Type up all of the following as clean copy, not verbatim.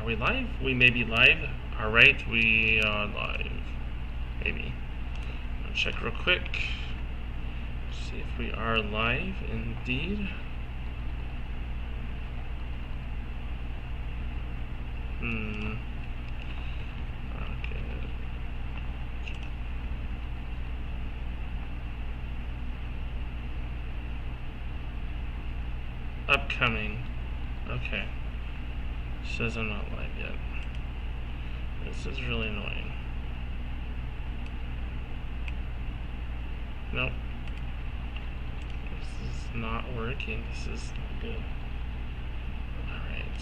we live? We may be live. Alright, we are live. Maybe. I'll check real quick. See if we are live indeed. Okay. Upcoming. Okay. Says I'm not live yet. This is really annoying. Nope. This is not working. This is not good. Alright.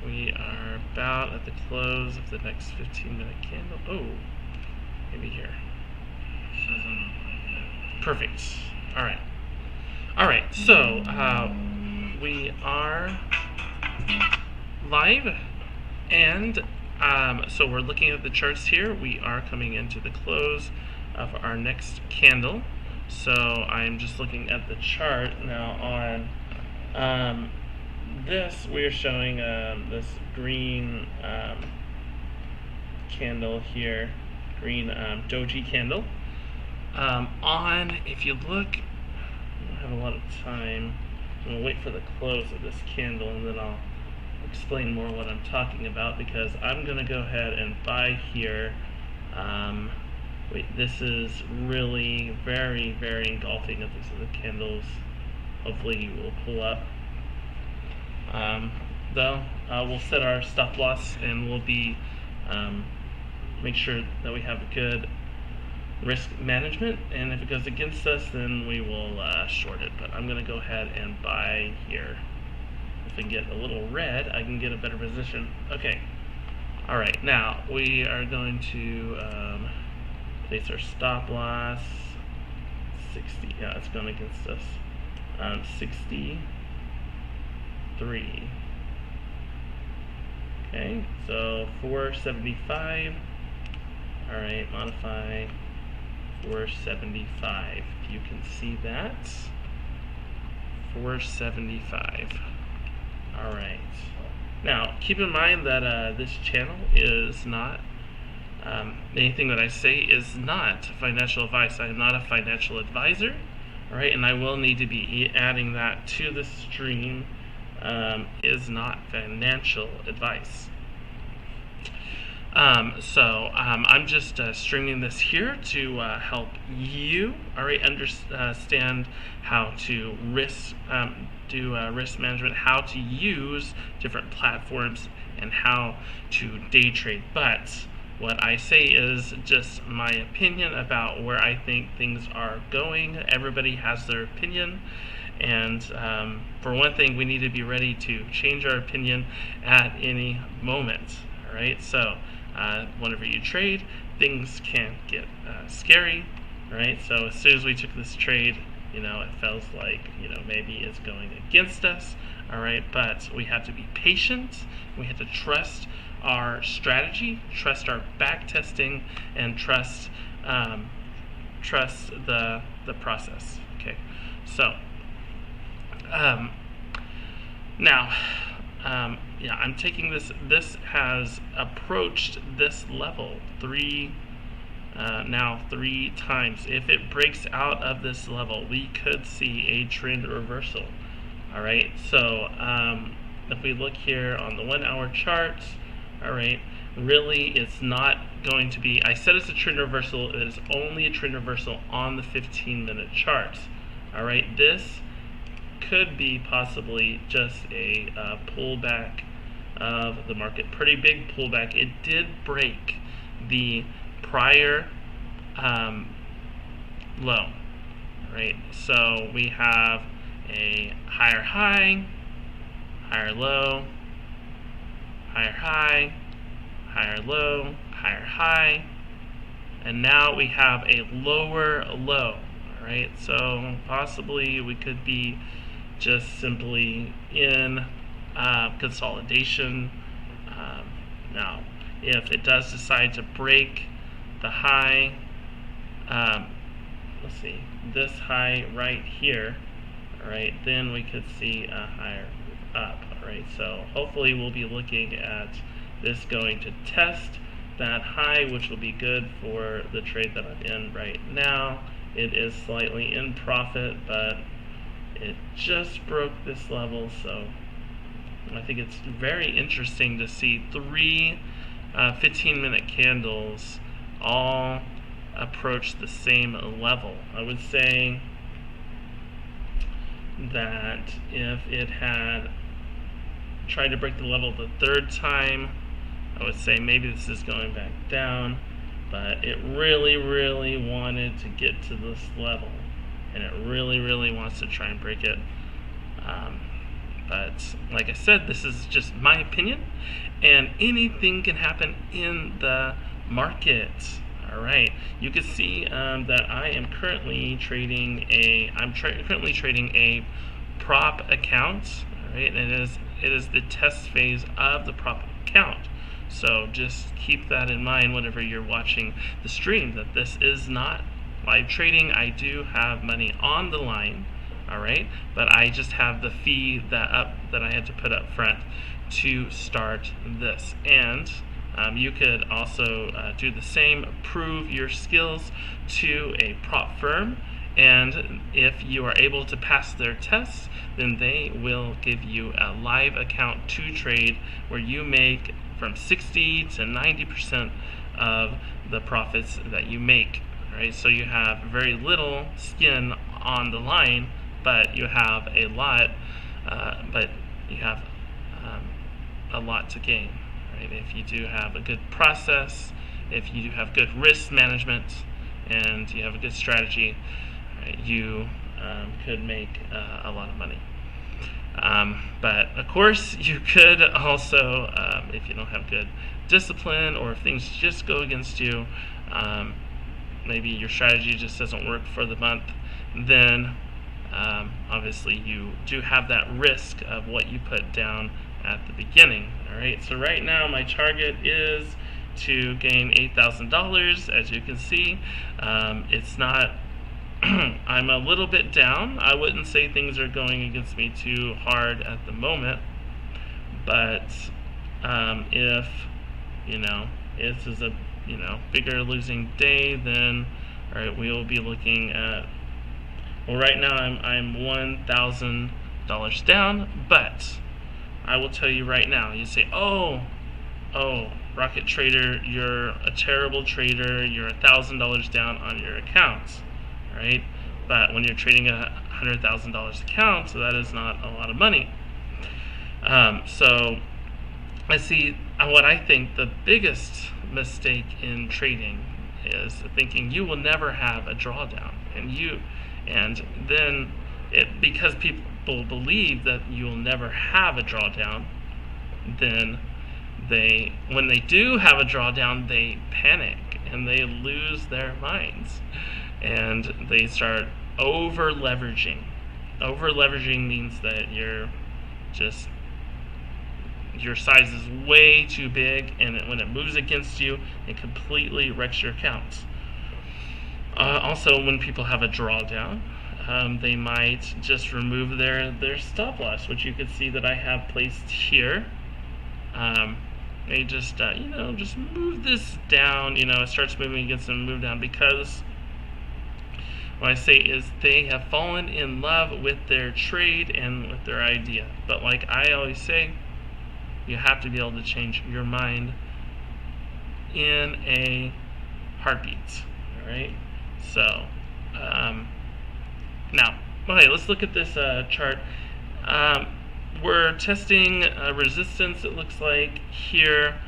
We are about at the close of the next 15-minute candle. Oh, maybe here. Says I'm not live yet. Perfect. Alright. Alright, so we are live, and so we're looking at the charts here. We are coming into the close of our next candle. So I'm just looking at the chart now. On this, we're showing this green candle here, green doji candle. If you look, I don't have a lot of time. I'm going to wait for the close of this candle, and then I'll explain more what I'm talking about, because I'm going to go ahead and buy here. Wait, this is really very, very engulfing of these other candles. Hopefully you will pull up. Though, we'll set our stop loss, and we'll be make sure that we have a good risk management, and if it goes against us, then we will short it. But I'm going to go ahead and buy here. If I get a little red, I can get a better position. Okay. Alright, now we are going to place our stop loss. 60. Yeah, it's going against us. 63. Okay, so 475. Alright, modify 475. If you can see that. 475. Alright. Now, keep in mind that this channel is not, anything that I say is not financial advice. I am not a financial advisor. Alright, and I will need to be adding that to the stream. Is not financial advice. I'm just streaming this here to help you, alright, understand how to do risk management, how to use different platforms, and how to day trade. But what I say is just my opinion about where I think things are going. Everybody has their opinion, and for one thing, we need to be ready to change our opinion at any moment. Alright, so whenever you trade, things can get scary, right? So as soon as we took this trade, it feels like, maybe it's going against us, all right? But we have to be patient. We have to trust our strategy, trust our back testing, and trust the process. Okay, so now. Yeah, I'm taking this. This has approached this level now three times. If it breaks out of this level, we could see a trend reversal. All right. So if we look here on the 1 hour chart, all right, really it's not going to be. I said it's a trend reversal. It is only a trend reversal on the 15-minute chart. All right. This could be possibly just a pullback of the market. Pretty big pullback. It did break the prior low. Right? So we have a higher high, higher low, higher high, higher low, higher high, and now we have a lower low. Alright, so possibly we could be just simply in consolidation. Now, if it does decide to break the high, let's see, this high right here, all right, then we could see a higher move up. right? So hopefully we'll be looking at this going to test that high, which will be good for the trade that I'm in right now. It is slightly in profit, but it just broke this level, so I think it's very interesting to see three 15-minute candles all approach the same level. I would say that if it had tried to break the level the third time, I would say maybe this is going back down, but it really wanted to get to this level, and it really wants to try and break it. But like I said, this is just my opinion, and anything can happen in the market. All right, you can see that I am currently trading a prop account. All right, and it is the test phase of the prop account. So just keep that in mind whenever you're watching the stream, that this is not live trading. I do have money on the line, all right, but I just have the fee that I had to put up front to start this. And you could also do the same, prove your skills to a prop firm, and if you are able to pass their tests, then they will give you a live account to trade where you make from 60 to 90% of the profits that you make. Right? So you have very little skin on the line, but you have a lot, a lot to gain. Right? If you do have a good process, if you do have good risk management, and you have a good strategy, right, you could make a lot of money. But of course, you could also, if you don't have good discipline, or if things just go against you, maybe your strategy just doesn't work for the month, then obviously you do have that risk of what you put down at the beginning. All right, so right now my target is to gain $8,000. As you can see, it's not I'm a little bit down. I wouldn't say things are going against me too hard at the moment, but if this is a bigger losing day, then all right, we will be looking at, well, right now I'm $1,000 down, but I will tell you right now, you say, oh, Rocket Trader, you're a terrible trader, you're $1,000 down on your accounts. Right? But when you're trading a $100,000 account, so that is not a lot of money. So I see what I think the biggest mistake in trading is thinking you will never have a drawdown, and then because people believe that you will never have a drawdown, then when they do have a drawdown, they panic and they lose their minds. And they start over leveraging. Over leveraging means that your size is way too big, and when it moves against you, it completely wrecks your accounts. Also, when people have a drawdown, they might just remove their stop loss, which you can see that I have placed here. They just just move this down. It starts moving against them, move down, because what I say is they have fallen in love with their trade and with their idea. But like I always say, you have to be able to change your mind in a heartbeat. All right. So now, okay, let's look at this chart. We're testing resistance. It looks like here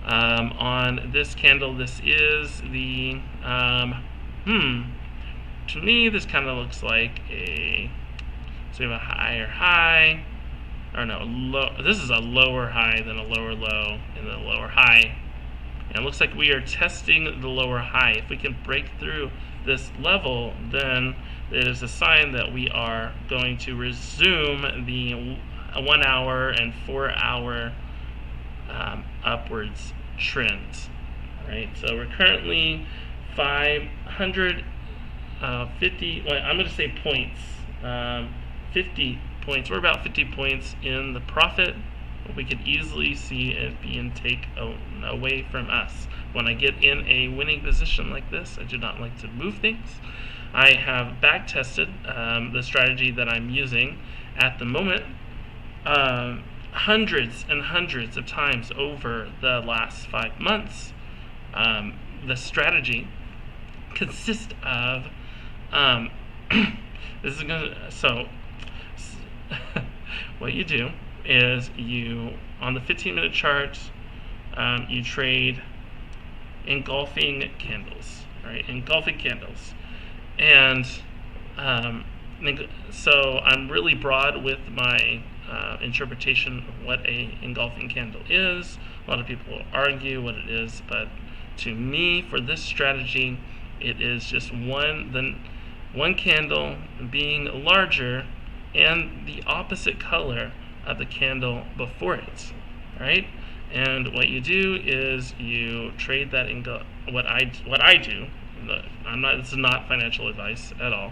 on this candle. This is the to me, this kind of looks like so we have a higher high, or no, low. This is a lower high, then a lower low, and then a lower high. And it looks like we are testing the lower high. If we can break through this level, then it is a sign that we are going to resume the 1 hour and 4 hour upwards trends. All right, so we're currently 550. Well, I'm going to say points. 50 points. We're about 50 points in the profit. We could easily see it being taken away from us. When I get in a winning position like this, I do not like to move things. I have back tested the strategy that I'm using at the moment hundreds and hundreds of times over the last 5 months. The strategy consists of this is gonna so what you do is you on the 15-minute chart you trade engulfing candles, right? Engulfing candles, and so I'm really broad with my interpretation of what a engulfing candle is. A lot of people argue what it is, but to me, for this strategy, it is just one candle being larger and the opposite color of the candle before it, right? And what you do is you trade that what I do. This is not financial advice at all.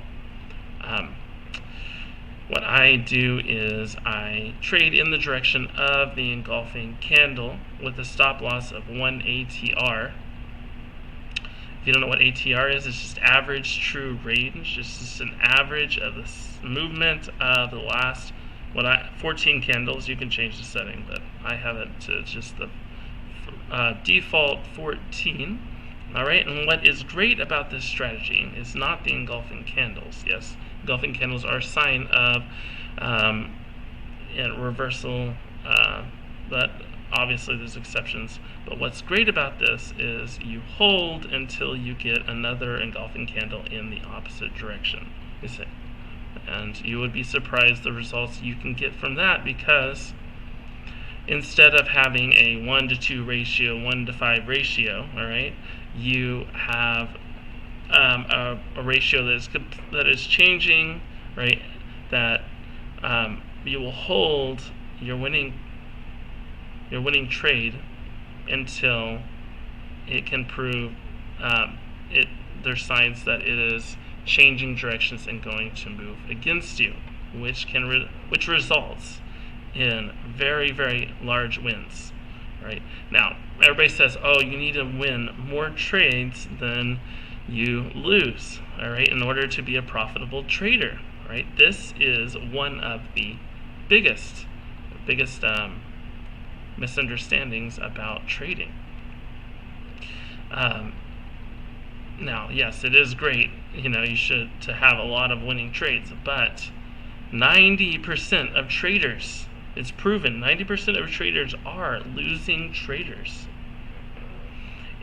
What I do is I trade in the direction of the engulfing candle with a stop loss of 1 ATR. If you don't know what ATR is, it's just average true range. It's just an average of the movement of the last 14 candles. You can change the setting, but I have it to just the default 14. All right, and what is great about this strategy is not the engulfing candles. Yes, engulfing candles are a sign of reversal, but obviously there's exceptions. But what's great about this is you hold until you get another engulfing candle in the opposite direction, you see. And you would be surprised the results you can get from that, because instead of having a 1-to-2 ratio, 1-to-5 ratio, all right, you have a ratio that is changing, right? That you will hold your winning trade until it can prove there's signs that it is changing directions and going to move against you, which results in very, very large wins. Right? Now, everybody says, oh, you need to win more trades than you lose, all right, in order to be a profitable trader, right? This is one of the biggest misunderstandings about trading. Now, yes, it is great, you should to have a lot of winning trades, but 90% of traders, it's proven, 90% of traders are losing traders.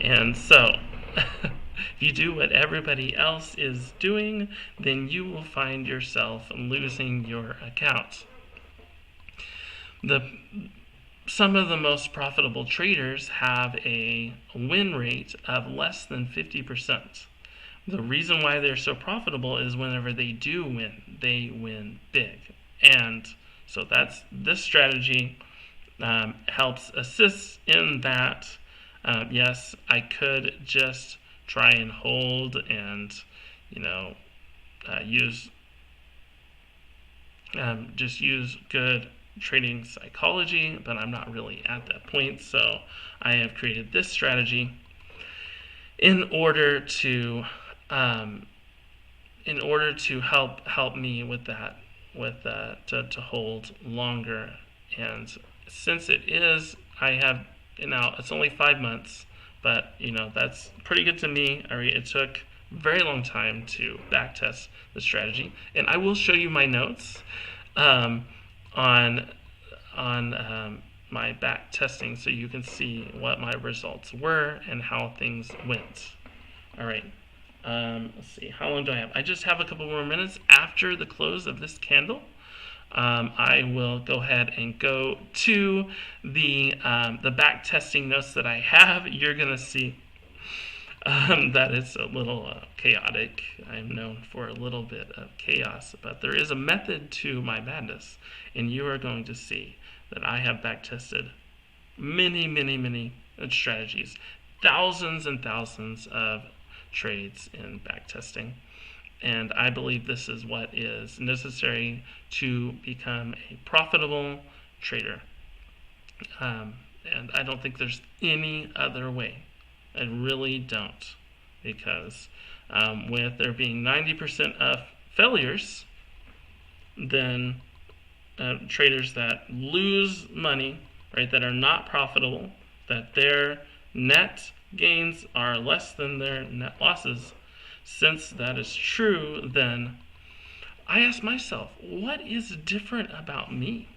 And so, if you do what everybody else is doing, then you will find yourself losing your account. Some of the most profitable traders have a win rate of less than 50%. The reason why they're so profitable is whenever they do win, they win big. And so this strategy helps assist in that. Yes, I could just try and hold and use good trading psychology, but I'm not really at that point. So I have created this strategy in order to help me with that, to hold longer. And since it's only 5 months, but that's pretty good to me. All right, it took a very long time to backtest the strategy, and I will show you my notes on my back testing, so you can see what my results were and how things went. All right, let's see, how long do I have? I just have a couple more minutes after the close of this candle. I will go ahead and go to the back testing notes that I have. You're gonna see that it's a little chaotic. I'm known for a little bit of chaos, but there is a method to my madness, and you are going to see that I have back tested many strategies, thousands and thousands of trades in back testing. And I believe this is what is necessary to become a profitable trader. And I don't think there's any other way. I really don't. Because with there being 90% of failures, then traders that lose money, right, that are not profitable, that their net gains are less than their net losses, since that is true, then I ask myself, what is different about me?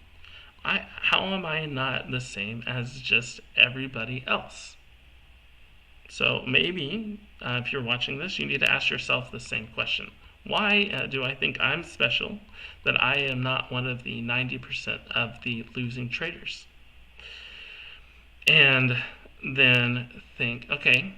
How am I not the same as just everybody else? So maybe if you're watching this, you need to ask yourself the same question. Why do I think I'm special, that I am not one of the 90% of the losing traders? And then think, okay,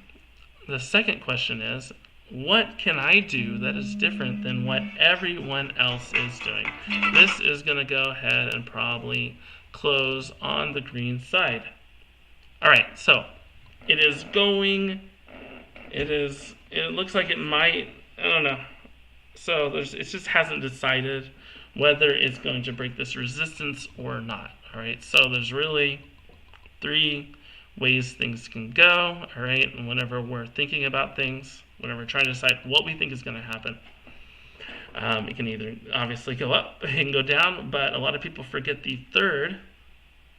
the second question is, what can I do that is different than what everyone else is doing? This is going to go ahead and probably close on the green side. All right, so it looks like it might, I don't know. So it just hasn't decided whether it's going to break this resistance or not. All right, so there's really 3 ways things can go. All right, and whenever we're thinking about things, whenever we're trying to decide what we think is going to happen, it can either obviously go up, it can go down, but a lot of people forget the third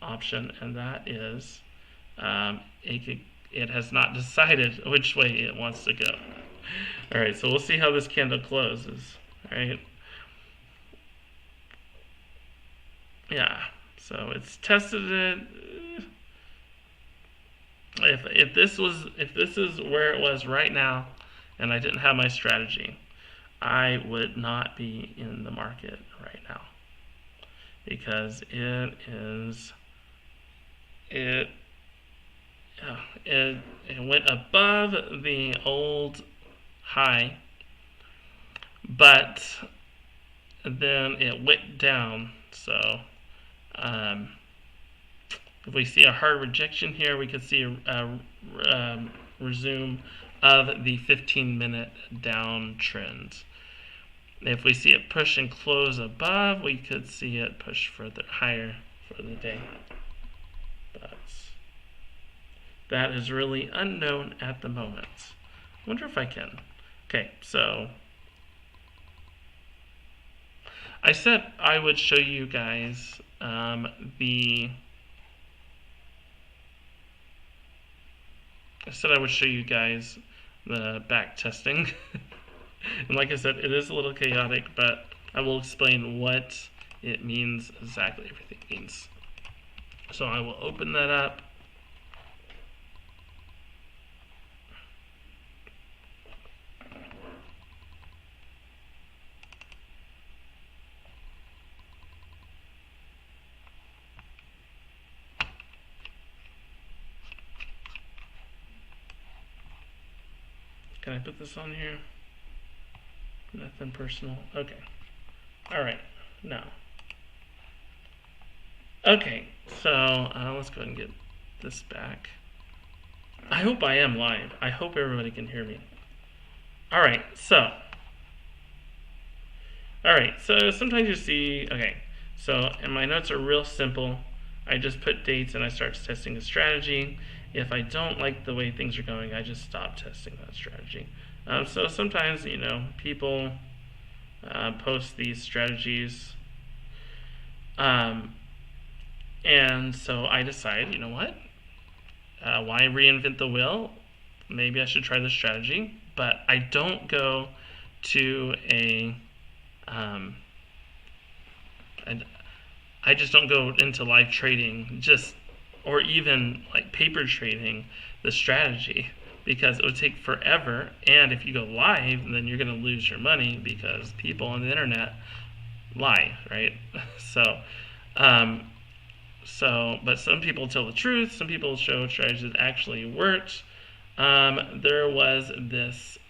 option, and that is it has not decided which way it wants to go. All right, so we'll see how this candle closes. All right. Yeah, so it's tested it. If this is where it was right now, and I didn't have my strategy, I would not be in the market right now, because it went above the old high, but then it went down. So if we see a hard rejection here, we could see a resume of the 15-minute downtrend. If we see it push and close above, we could see it push further higher for the day. But that is really unknown at the moment. I wonder if I can. Okay, so I said I would show you guys the back testing. And like I said, it is a little chaotic, but I will explain what it means, exactly everything means. So I will open that up. Can I put this on here? Nothing personal. Okay. Alright. Now. Okay. So, let's go ahead and get this back. I hope I am live. I hope everybody can hear me. Alright. So sometimes you see, okay. So, and my notes are real simple. I just put dates and I start testing a strategy. If I don't like the way things are going, I just stop testing that strategy. So sometimes, people post these strategies, and so I decide, you know what? Why reinvent the wheel? Maybe I should try this strategy, but I don't go to I just don't go into live trading, or even like paper trading the strategy, because it would take forever, and if you go live, then you're going to lose your money because people on the internet lie, right? But some people tell the truth. Some people show strategies that actually worked. There was this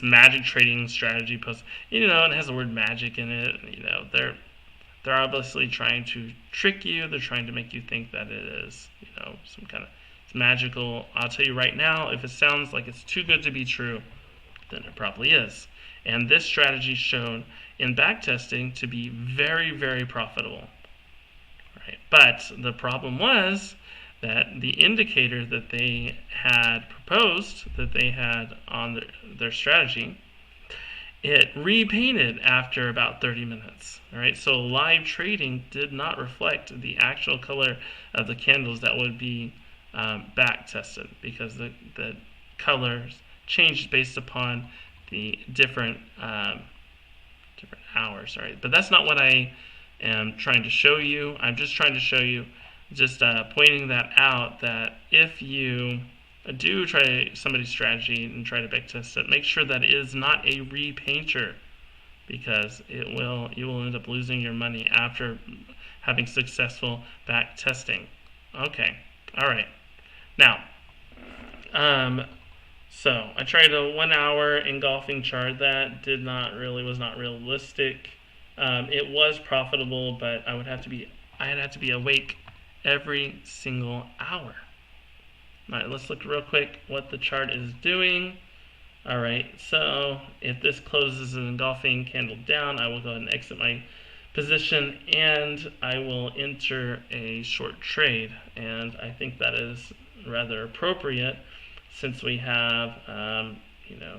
magic trading strategy post, and it has the word magic in it. They're obviously trying to trick you. They're trying to make you think that it is, some kind of magical. I'll tell you right now, if it sounds like it's too good to be true, than it probably is. And this strategy shown in backtesting to be very, very profitable. Right? But the problem was that the indicator that they had proposed, that they had on their strategy, it repainted after about 30 minutes. All right, so live trading did not reflect the actual color of the candles that would be back tested, because the colors changed based upon the different hours. All right, but that's not what I am trying to show you. I'm just trying to show you, just pointing that out, that if you do try somebody's strategy and try to back test it, make sure that it is not a repainter, because you will end up losing your money after having successful back testing. Okay, all right. Now, so I tried a 1 hour engulfing chart that was not realistic. It was profitable, but I'd have to be awake every single hour. All right, let's look real quick what the chart is doing. All right, so if this closes an engulfing candle down, I will go ahead and exit my position, and I will enter a short trade. And I think that is rather appropriate, since we have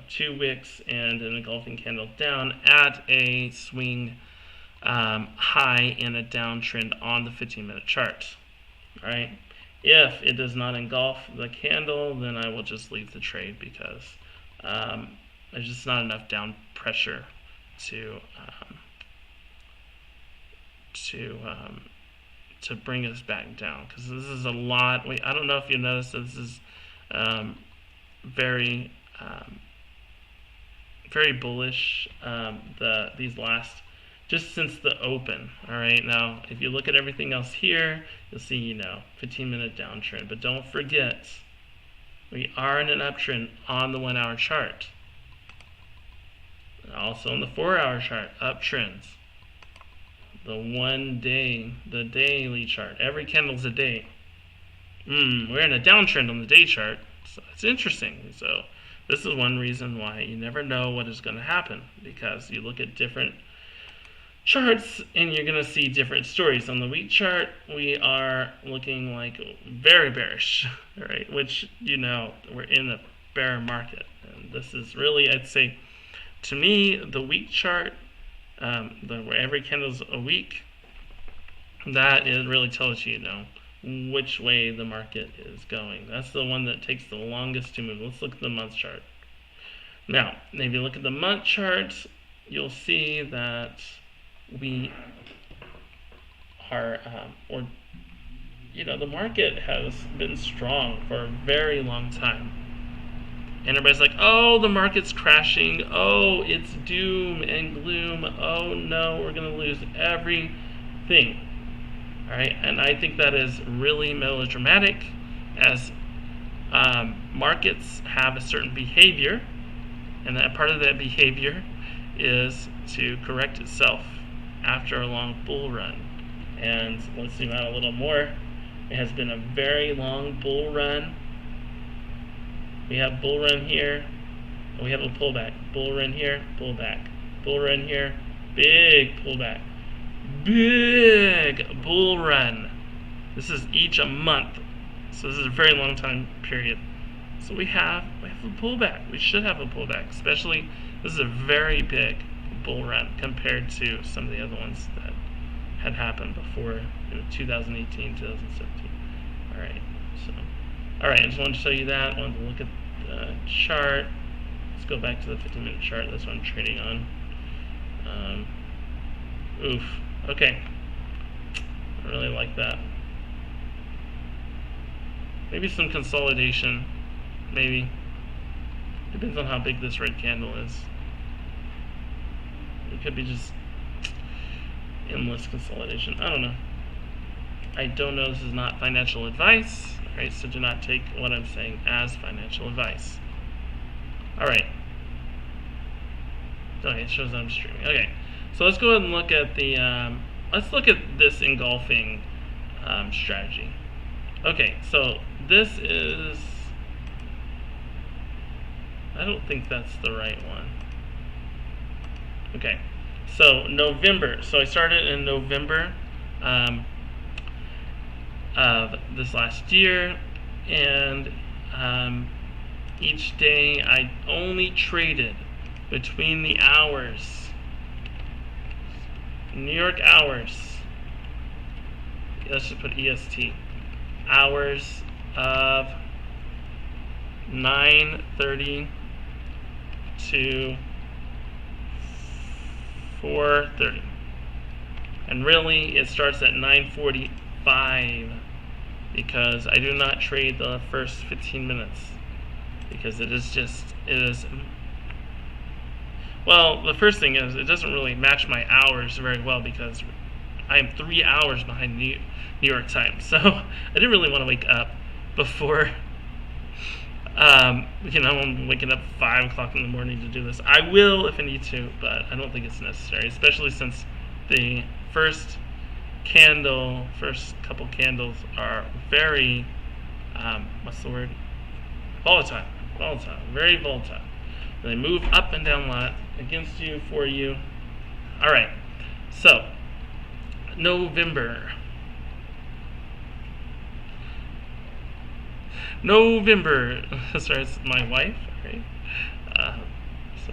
2 wicks and an engulfing candle down at a swing high in a downtrend on the 15-minute chart. All right. If it does not engulf the candle, then I will just leave the trade, because there's just not enough down pressure to bring us back down. Because this is a lot. I don't know if you noticed that this is very bullish. These last, just since the open. All right, now if you look at everything else here, you'll see 15-minute downtrend. But don't forget, we are in an uptrend on the 1 hour chart. Also on the 4 hour chart, uptrends. The daily chart. Every candle's a day. We're in a downtrend on the day chart. So it's interesting. So this is one reason why you never know what is going to happen, because you look at different charts and you're going to see different stories. On the week chart, we are looking like very bearish, right? Which, we're in a bear market. And this is really, I'd say, to me, the week chart, where every candle's a week, that it really tells you, which way the market is going. That's the one that takes the longest to move. Let's look at the month chart. Now, if you look at the month chart, you'll see that we are, the market has been strong for a very long time. And everybody's like, oh, the market's crashing. Oh, it's doom and gloom. Oh, no, we're going to lose everything. All right, and I think that is really melodramatic, as markets have a certain behavior, and that part of that behavior is to correct itself after a long bull run. And let's zoom out a little more. It has been a very long bull run. We have bull run here, and we have a pullback. Bull run here, pullback. Bull run here, big pullback. Big bull run. This is each a month, so this is a very long time period. So we have a pullback. We should have a pullback, especially this is a very big bull run compared to some of the other ones that had happened before in 2018, 2017. All right, I just wanted to show you that. I wanted to look at the chart. Let's go back to the 15-minute chart. That's what I'm trading on. Oof. Okay. I really like that. Maybe some consolidation. Maybe. Depends on how big this red candle is. It could be just endless consolidation. I don't know. I don't know. This is not financial advice. Alright, so do not take what I'm saying as financial advice. Alright. Okay, it shows that I'm streaming. Okay. So let's go ahead and look at let's look at this engulfing strategy. Okay, so this is I don't think that's the right one. Okay, so November. So I started in November of this last year, and each day I only traded between the hours, New York hours, let's just put EST, hours of 9:30 to 4:30. And really it starts at 9:45 because I do not trade the first 15 minutes because it is well, the first thing is it doesn't really match my hours very well because I am 3 hours behind New York time. So I didn't really want to wake up before I'm waking up at 5 o'clock in the morning to do this. I will if I need to, but I don't think it's necessary, especially since the first couple candles are very, what's the word? Volatile, very volatile. They move up and down a lot against you, for you. All right, so November. Sorry, it's my wife, right? So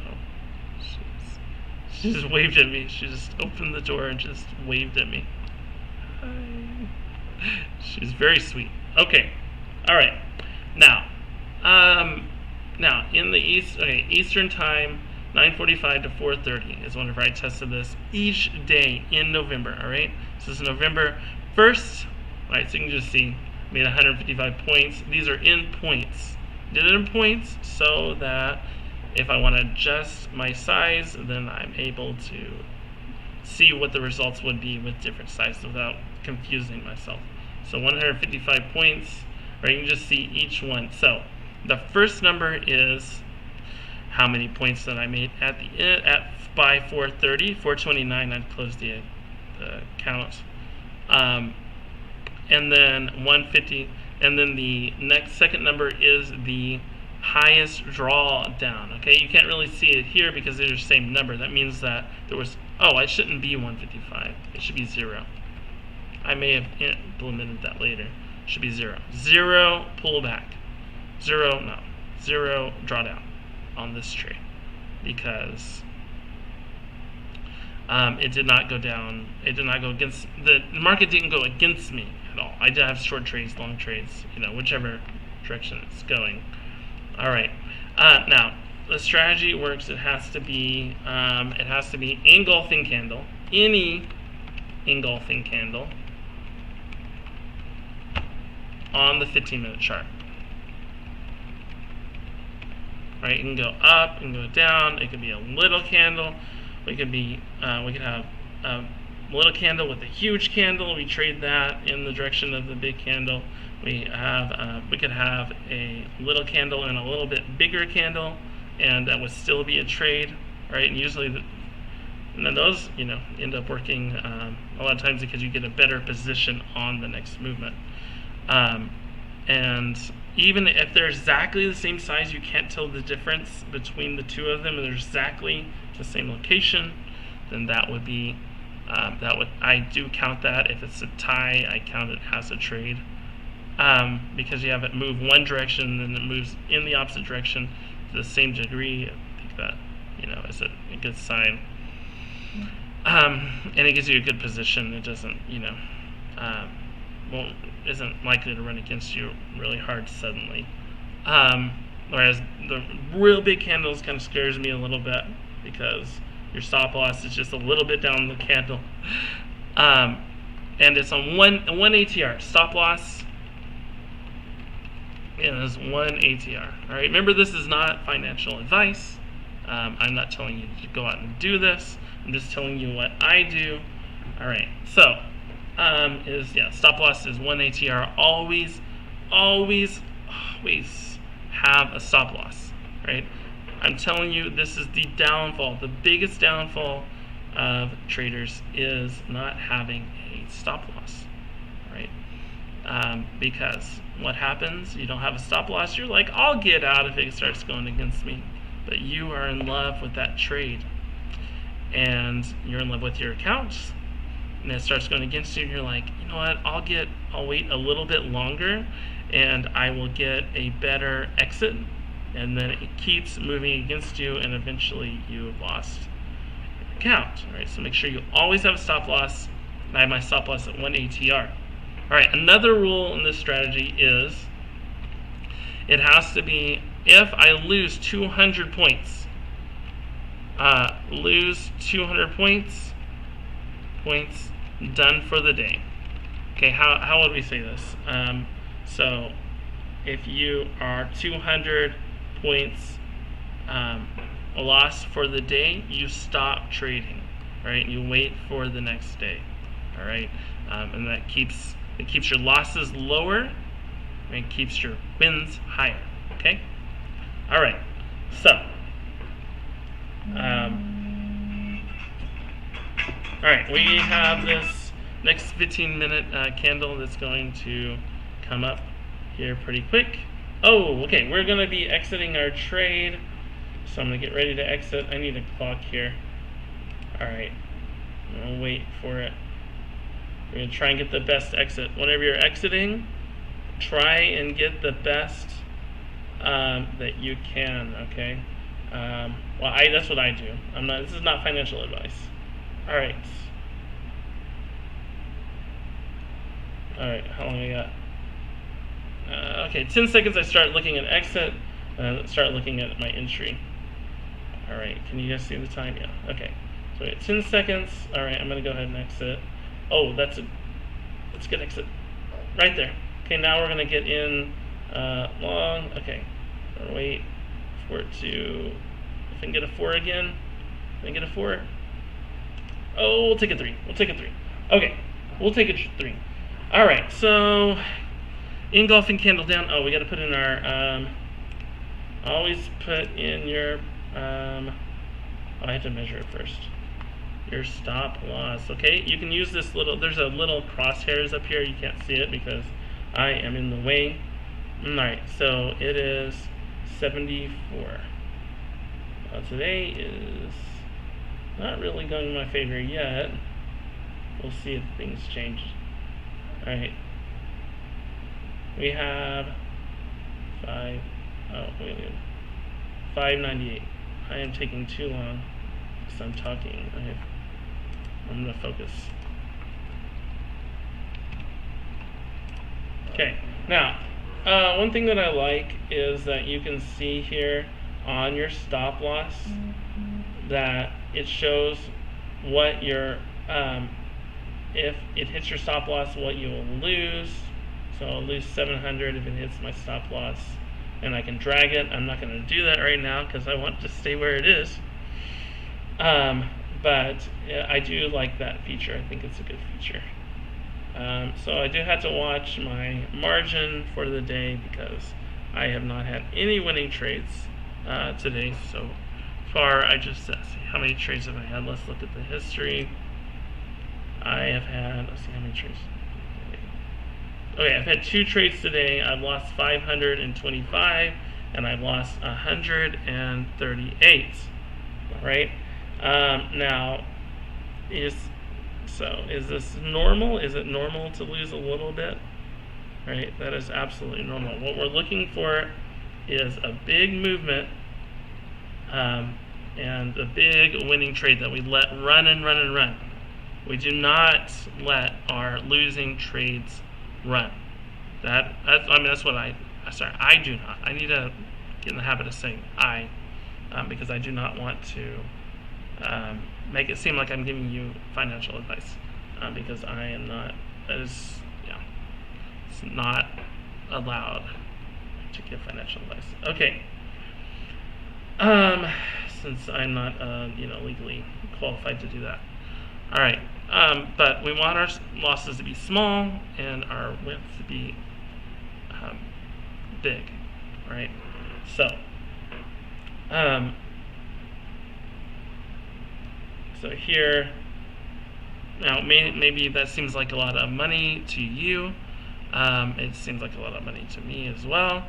she just waved at me. She just opened the door and just waved at me. Hi. She's very sweet. Okay, all right. Now in the Eastern time, 9:45 to 4:30 is whenever I tested this each day in November. All right, so this is November 1st. All right, so you can just see. Made 155 points. These are in points. Did it in points so that if I want to adjust my size, then I'm able to see what the results would be with different sizes without confusing myself. So 155 points, right? You can just see each one. So the first number is how many points that I made at the end by 4:30, 4:29. I'd close the count. And then 150, and then the second number is the highest drawdown. Okay, you can't really see it here because they're the same number. That means that there was, I shouldn't be 155. It should be 0. I may have implemented that later. It should be 0. 0 pullback. 0 drawdown on this trade because it did not go down. It did not go against the market. Didn't go against me at all. I did have short trades, long trades, whichever direction it's going. All right. Now the strategy works. It has to be engulfing candle. Any engulfing candle on the 15-minute chart. Right. It can go up and go down. It could be a little candle. We could have a little candle with a huge candle. We trade that in the direction of the big candle. We could have a little candle and a little bit bigger candle, and that would still be a trade, right? And usually, and then those end up working a lot of times because you get a better position on the next movement. And even if they're exactly the same size, you can't tell the difference between the two of them, and they're exactly the same location, then that would be I do count that. If it's a tie, I count it as a trade because you have it move one direction and then it moves in the opposite direction to the same degree. I think that is a good sign, and it gives you a good position. It doesn't isn't likely to run against you really hard suddenly. Whereas the real big candles kind of scares me a little bit because your stop loss is just a little bit down the candle. And it's on one ATR. Stop loss is 1 ATR. All right. Remember, this is not financial advice. I'm not telling you to go out and do this. I'm just telling you what I do. All right. So stop loss is 1 ATR. Always have a stop loss, right? I'm telling you, this is the downfall. The biggest downfall of traders is not having a stop loss, right? because what happens? You don't have a stop loss. You're like, I'll get out if it starts going against me. But you are in love with that trade, and you're in love with your accounts, and it starts going against you, and you're like, you know what? I'll wait a little bit longer, and I will get a better exit. And then it keeps moving against you, and eventually you've lost your account. All right, so make sure you always have a stop loss. I have my stop loss at 1 ATR. All right, another rule in this strategy is it has to be if I lose 200 points. Lose 200 points, done for the day. Okay, how would we say this? So if you are 200 points loss for the day, you stop trading, right? You wait for the next day, all right? And that keeps your losses lower and keeps your wins higher, okay? All right, so all right, we have this next 15-minute candle that's going to come up here pretty quick. Oh, okay, we're going to be exiting our trade, so I'm going to get ready to exit. I need a clock here. All right, I'll wait for it. We're going to try and get the best exit. Whenever you're exiting, try and get the best that you can, okay? Well, that's what I do. This is not financial advice. All right. All right, how long I got? Okay, 10 seconds I start looking at exit, start looking at my entry. All right, can you guys see the time? Yeah, okay. So we have 10 seconds. All right, I'm gonna go ahead and exit. Oh, that's a good exit. Right there. Okay, now we're gonna get in long. Okay, I'll wait for it to, if I can get a 4 again. Can I get a 4? Oh, we'll take a 3. We'll take a 3. Okay, we'll take a 3. All right, so engulfing candle down. Oh, we got to put in our, always put in your, I have to measure it first. Your stop loss, okay? You can use this little, there's a little crosshairs up here. You can't see it because I am in the way. All right, so it is 74. Today is not really going in my favor yet. We'll see if things change. All right. We have 598. I am taking too long because I'm talking. I'm going to focus. Okay. Now, one thing that I like is that you can see here on your stop loss that it shows what your if it hits your stop loss, what you will lose. So I'll lose 700 if it hits my stop loss, and I can drag it. I'm not going to do that right now because I want to stay where it is. But I do like that feature. I think it's a good feature. So I do have to watch my margin for the day because I have not had any winning trades today so far. I just see how many trades have I had. Let's look at the history. I have had, let's see how many trades. Okay, I've had 2 trades today. I've lost 525 and I've lost 138. All right. Now, is this normal? Is it normal to lose a little bit? Right, that is absolutely normal. What we're looking for is a big movement and a big winning trade that we let run and run and run. We do not let our losing trades run. That's what I do not. I need to get in the habit of saying I, because I do not want to make it seem like I'm giving you financial advice, because I am not. It's not allowed to give financial advice. Okay. Since I'm not legally qualified to do that. All right. But we want our losses to be small and our wins to be big, right? So, so here, now maybe that seems like a lot of money to you, It seems like a lot of money to me as well,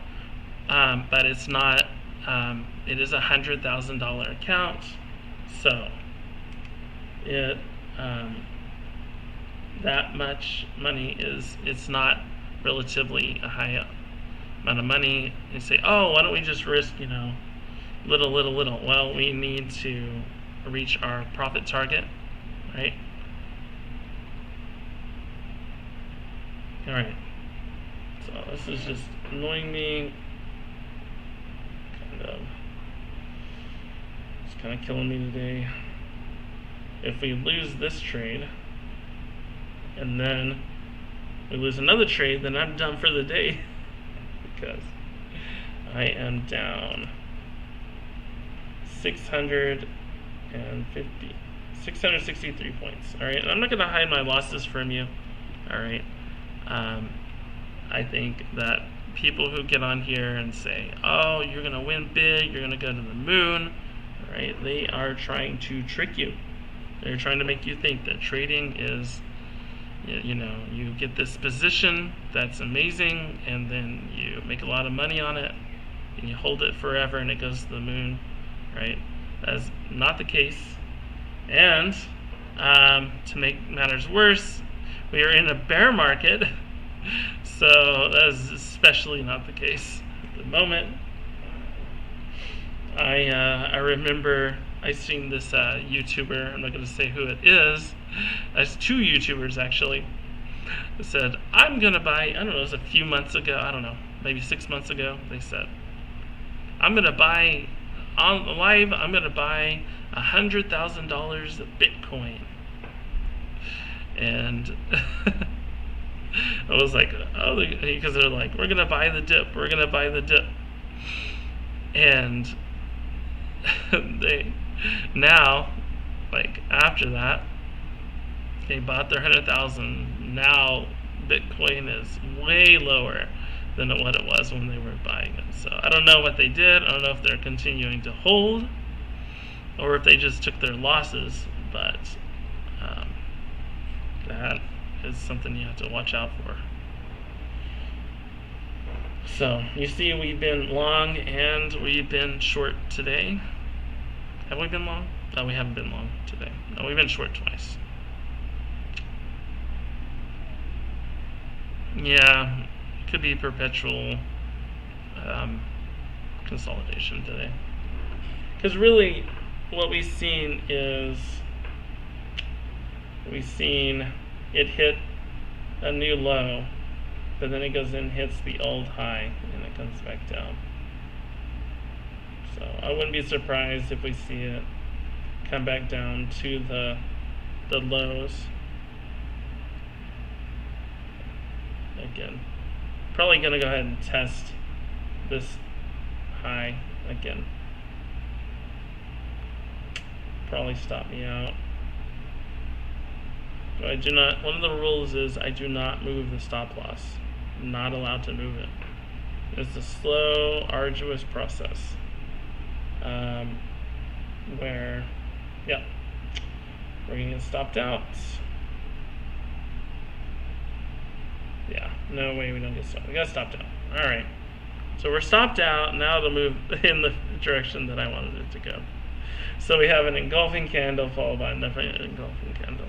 but it's not. It is a $100,000 account, so it that much money it's not relatively a high amount of money. You say, oh, why don't we just risk, little. Well, we need to reach our profit target, right? All right. So this is just annoying me. It's kind of killing me today. If we lose this trade, and then we lose another trade, then I'm done for the day because I am down 663 points. All right, and I'm not going to hide my losses from you. All right, I think that people who get on here and say, "Oh, you're going to win big, you're going to go to the moon," all right, they are trying to trick you. They're trying to make you think that trading is, you get this position that's amazing, and then you make a lot of money on it, and you hold it forever, and it goes to the moon, right? That is not the case. And to make matters worse, we are in a bear market, so that is especially not the case at the moment. I remember I seen this YouTuber, I'm not going to say who it is, there's two YouTubers actually, that said, I'm going to buy, I don't know, it was a few months ago, I don't know, maybe 6 months ago, they said, I'm going to buy, on live, I'm going to buy $100,000 of Bitcoin. And I was like, oh, because they're like, we're going to buy the dip, we're going to buy the dip. And they now, like after that, they bought their 100,000. Now Bitcoin is way lower than what it was when they were buying it. So I don't know what they did. I don't know if they're continuing to hold or if they just took their losses. But that is something you have to watch out for. So you see, we've been long and we've been short today. Have we been long? No, we haven't been long today. No, we've been short twice. Yeah, it could be perpetual consolidation today. Because really, what we've seen is it hit a new low, but then it goes in, hits the old high, and it comes back down. So I wouldn't be surprised if we see it come back down to the lows. Again, probably going to go ahead and test this high again. Probably stop me out. So I do not, one of the rules is I do not move the stop loss. I'm not allowed to move it. It's a slow, arduous process. Where, yeah, we're going to get stopped out. Yeah, no way we don't get stopped. We got stopped out. All right. So we're stopped out. Now it'll move in the direction that I wanted it to go. So we have an engulfing candle followed by another engulfing candle.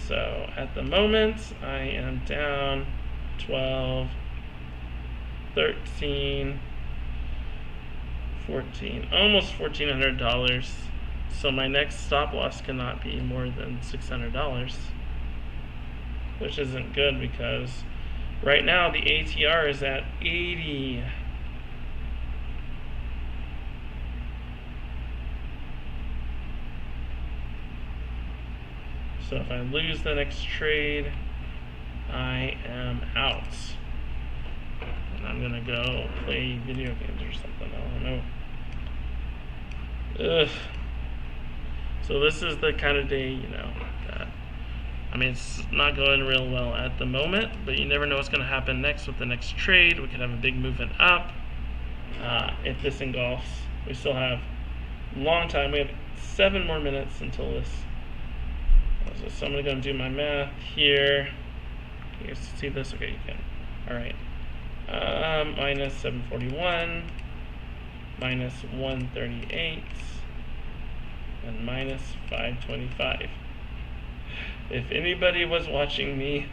So at the moment, I am down 12, 13, 14, almost $1,400. So my next stop loss cannot be more than $600, which isn't good because right now the ATR is at 80. So if I lose the next trade, I am out. And I'm going to go play video games or something. I don't know. Ugh. So this is the kind of day, that, I mean, it's not going real well at the moment, but you never know what's going to happen next with the next trade. We could have a big movement up. If this engulfs, we still have a long time. We have 7 more minutes until this. So I'm going to go and do my math here. You guys see this? Okay, you can. All right. Minus 741, minus 138, and minus 525. If anybody was watching me,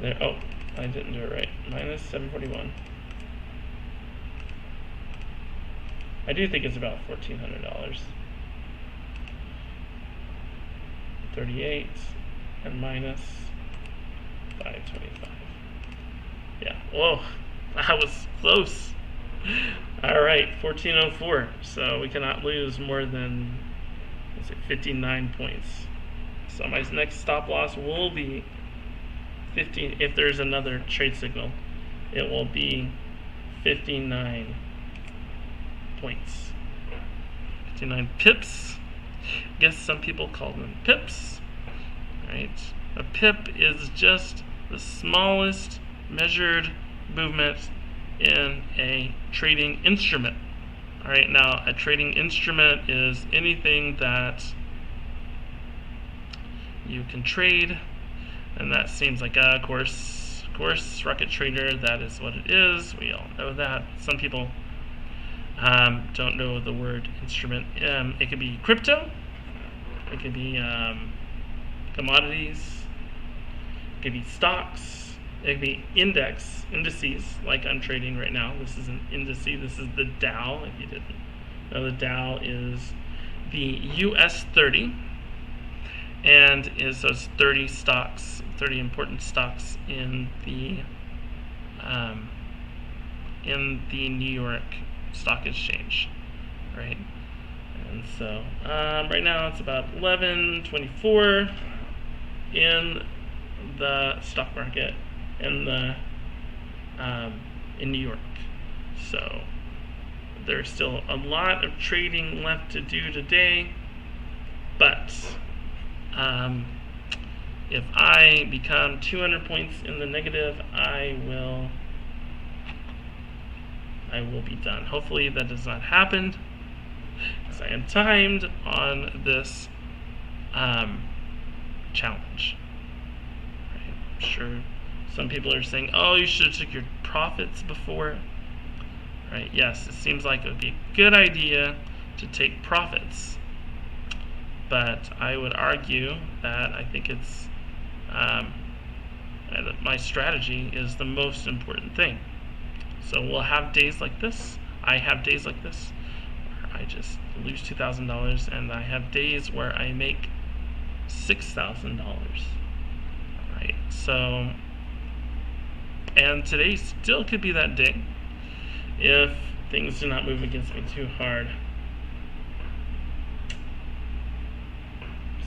there. Oh, I didn't do it right. Minus 741. I do think it's about $1,400. 38 and minus 525. Yeah. Whoa, that was close. All right, 1404. So we cannot lose more than, let's say, 59 points. So my next stop loss will be 15. If there's another trade signal, it will be 59 points. 59 pips. I guess some people call them pips. Right? A pip is just the smallest measured movement in a trading instrument. All right, now a trading instrument is anything that you can trade, and that seems like, of course, rocket trader, that is what it is. We all know that. Some people don't know the word instrument. It could be crypto, it could be commodities, it could be stocks, it could be indices, like I'm trading right now. This is an index. This is the Dow. If you didn't know, the Dow is the US 30, and is those 30 stocks, 30 important stocks in the New York Stock Exchange, right? And so right now it's about 1124 in the stock market in New York. So there's still a lot of trading left to do today, but if I become 200 points in the negative, I will be done. Hopefully that does not happen, because I am timed on this challenge. Right? I'm sure some people are saying, "Oh, you should have took your profits before." Right? Yes, it seems like it would be a good idea to take profits, but I would argue that I think it's my strategy is the most important thing. So we'll have days like this. I have days like this where I just lose $2,000, and I have days where I make $6,000. Right? So, and today still could be that day if things do not move against me too hard.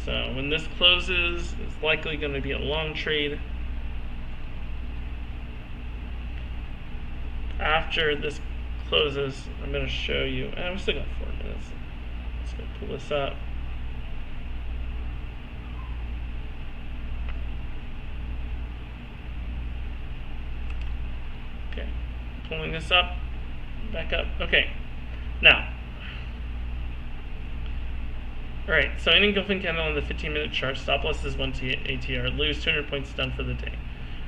So when this closes, it's likely going to be a long trade. After this closes, I'm going to show you, and we've still got 4 minutes. Let's go pull this up. Okay, pulling this up, back up. Okay, now, alright, so any engulfing candle on the 15-minute chart, stop loss is 1 ATR, lose 200 points, done for the day.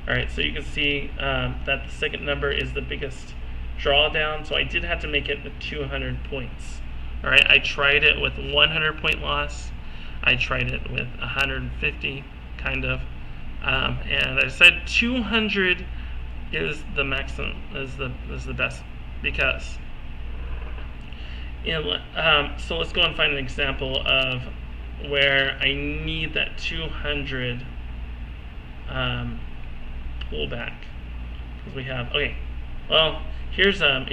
Alright, so you can see that the second number is the biggest drawdown, so I did have to make it with 200 points. Alright, I tried it with 100 point loss, I tried it with 150, kind of, and I said 200 is the maximum, is the best, because, so let's go and find an example of where I need that 200 pullback, because we have, okay, well, here's a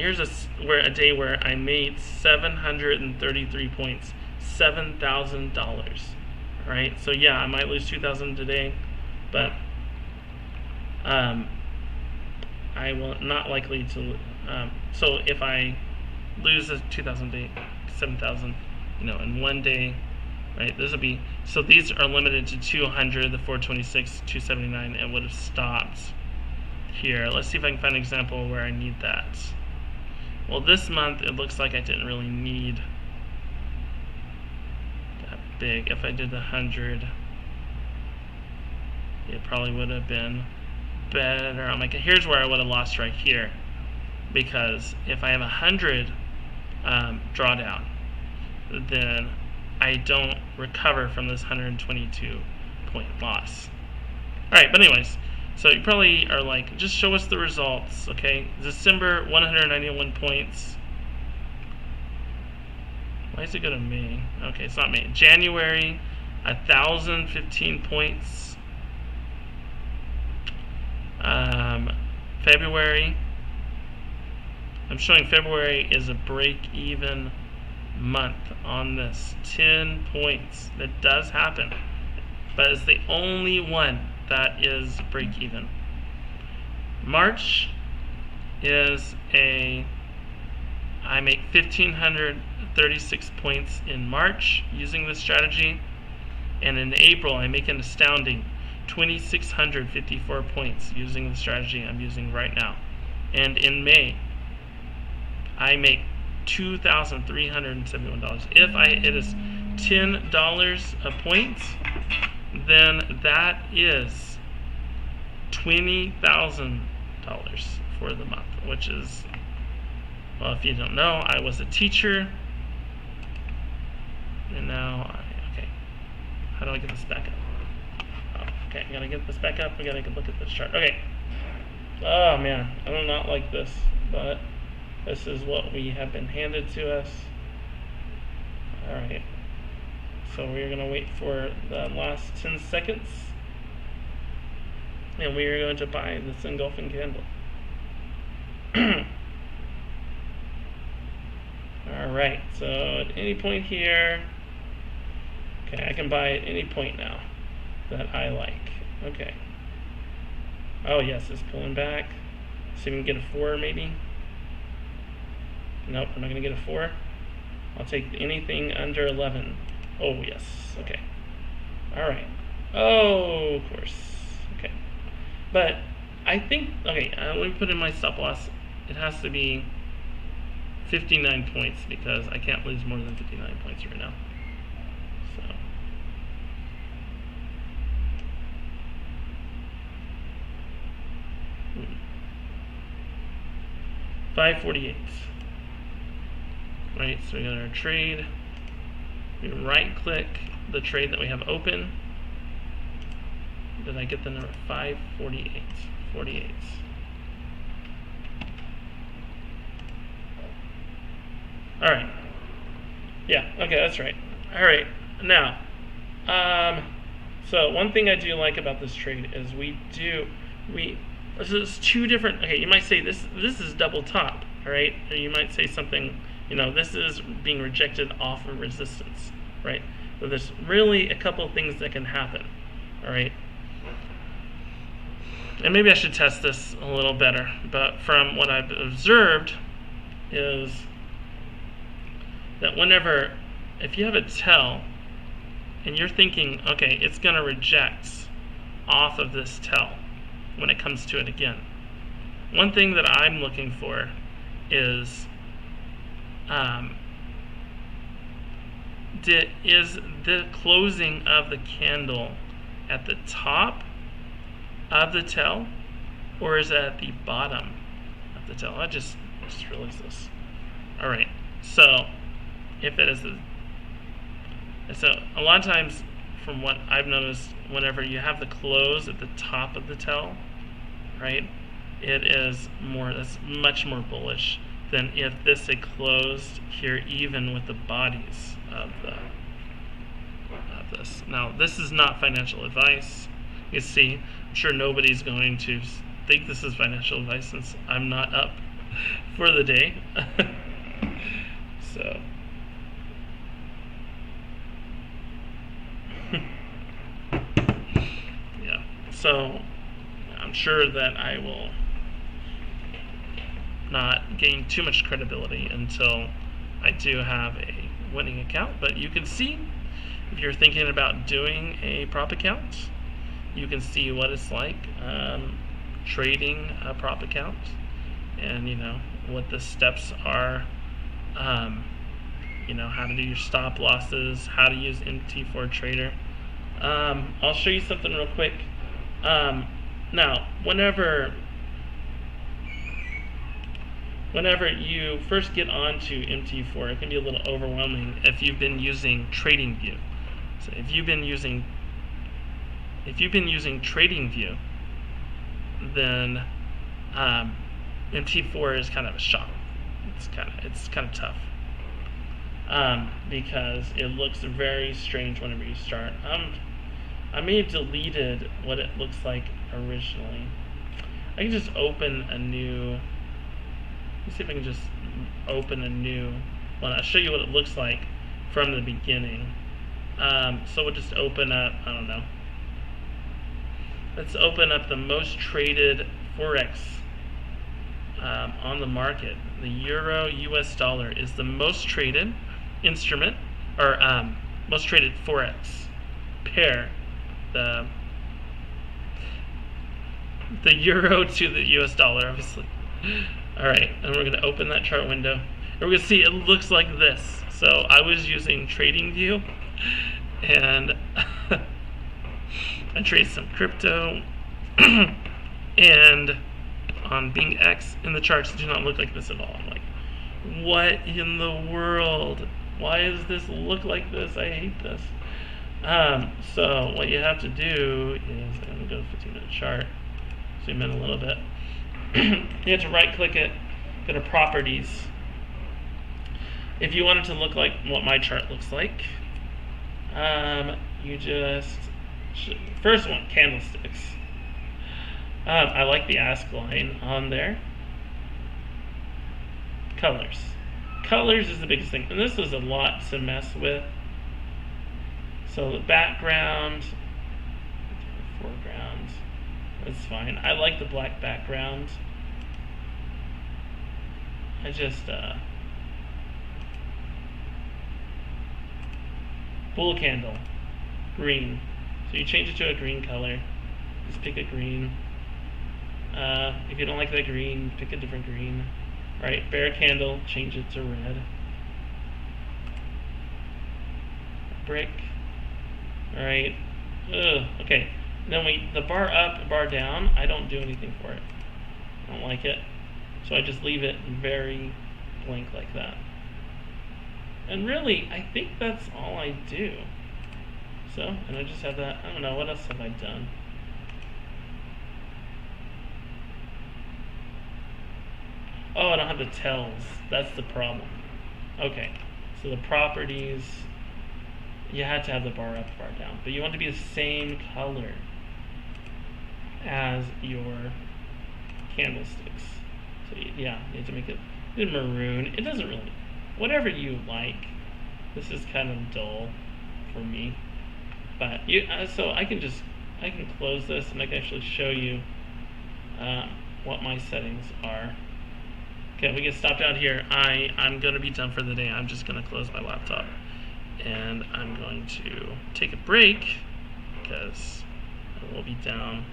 day where I made 733 points, $7,000. Right, so yeah, I might lose 2,000 today, but I will not likely to. So if I lose the 2,000 day, 7,000, in one day, right? This will be, so these are limited to 200, the 426, 279, and would have stopped here. Let's see if I can find an example where I need that. Well, this month it looks like I didn't really need that big. If I did 100, it probably would have been better. I'm like, here's where I would have lost right here, because if I have 100 drawdown, then I don't recover from this 122 point loss. Alright, but anyways, so you probably are like, just show us the results, okay? December, 191 points. Why does it go to May? Okay, it's not May. January, 1,015 points. February, I'm showing February is a break-even month on this. 10 points. That does happen, but it's the only one that is break-even. March is I make 1,536 points in March using this strategy, and in April I make an astounding 2,654 points using the strategy I'm using right now. And in May, I make $2,371. If it is $10 a point, then that is $20,000 for the month, which is, well, if you don't know, I was a teacher, and now okay, how do I get this back up? Okay, I gotta get this back up. We gotta look at this chart. Okay. Oh man, I do not like this, but this is what we have been handed to us. Alright. So we're gonna wait for the last 10 seconds. And we are going to buy this engulfing candle. Alright, so at any point here, okay, I can buy at any point now that I like. Okay. Oh yes, it's pulling back. See if we can get a 4 maybe. Nope, we're not going to get a 4. I'll take anything under 11. Oh yes, okay. Alright. Oh, of course. Okay. But I think, okay, let me put in my stop loss. It has to be 59 points because I can't lose more than 59 points right now. So 548. Right, so we got our trade. We right click the trade that we have open. Did I get the number? 548. 48. Alright. Yeah, okay, that's right. Alright, now, so one thing I do like about this trade is this is two different, okay, you might say this is double top, alright? Or you might say something, this is being rejected off of resistance, right? So there's really a couple of things that can happen, alright? And maybe I should test this a little better, but from what I've observed is that if you have a tell and you're thinking, okay, it's going to reject off of this tell when it comes to it again. One thing that I'm looking for is is the closing of the candle at the top of the tell, or is it at the bottom of the tell? I just realized this. All right, so if it is so a lot of times, from what I've noticed, whenever you have the close at the top of the tell, right, that's much more bullish than if this had closed here even with the bodies of this. Now, this is not financial advice. You see, I'm sure nobody's going to think this is financial advice since I'm not up for the day. So yeah, so I'm sure that I will not gain too much credibility until I do have a winning account. But you can see, if you're thinking about doing a prop account, you can see what it's like trading a prop account, and what the steps are, how to do your stop losses, how to use MT4 Trader. I'll show you something real quick. Now, whenever you first get onto MT4, it can be a little overwhelming if you've been using TradingView. So if you've been using TradingView, then MT4 is kind of a shock. It's kind of tough because it looks very strange whenever you start. I may have deleted what it looks like originally. I can just open a new. Let's see if I can just open a new one. I'll show you what it looks like from the beginning. So we'll just open up, I don't know. Let's open up the most traded Forex on the market. The Euro US dollar is the most traded instrument, or most traded Forex pair. The Euro to the US dollar, obviously. Alright, and we're going to open that chart window. And we're going to see it looks like this. So I was using TradingView, and I trade some crypto, and on Bing X, and the charts do not look like this at all. I'm like, what in the world? Why does this look like this? I hate this. So what you have to do is, I'm going to go to 15-minute chart, zoom in a little bit. You have to right click it, go to properties. If you want it to look like what my chart looks like, you just first one, candlesticks. I like the ask line on there. Colors. Colors is the biggest thing, and this is a lot to mess with. So the background, foreground, that's fine. I like the black background. I just bull candle, green. So you change it to a green color. Just pick a green. If you don't like that green, pick a different green. Right, bear candle, change it to red. Brick. Alright. Okay. Then the bar up, bar down, I don't do anything for it. I don't like it. So I just leave it very blank like that. And really, I think that's all I do. So, and I just have that, I don't know, what else have I done? Oh, I don't have the tells. That's the problem. Okay, so the properties, you had to have the bar up, bar down. But you want it to be the same color as your candlesticks. So yeah, you have to make it maroon. It doesn't really, whatever you like. This is kind of dull for me. But so I can close this and I can actually show you what my settings are. Okay, we get stopped out here. I'm going to be done for the day. I'm just going to close my laptop. And I'm going to take a break because I will be down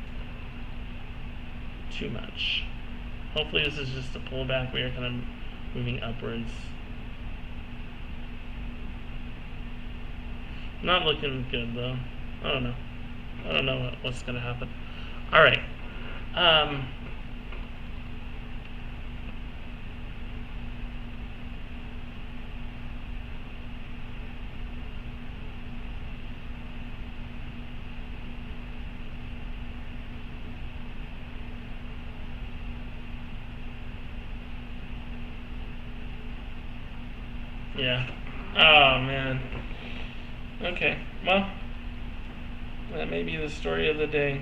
too much. Hopefully this is just a pullback. We are kind of moving upwards. Not looking good though. I don't know. I don't know what's going to happen. All right. Yeah. Oh, man. Okay. Well, that may be the story of the day.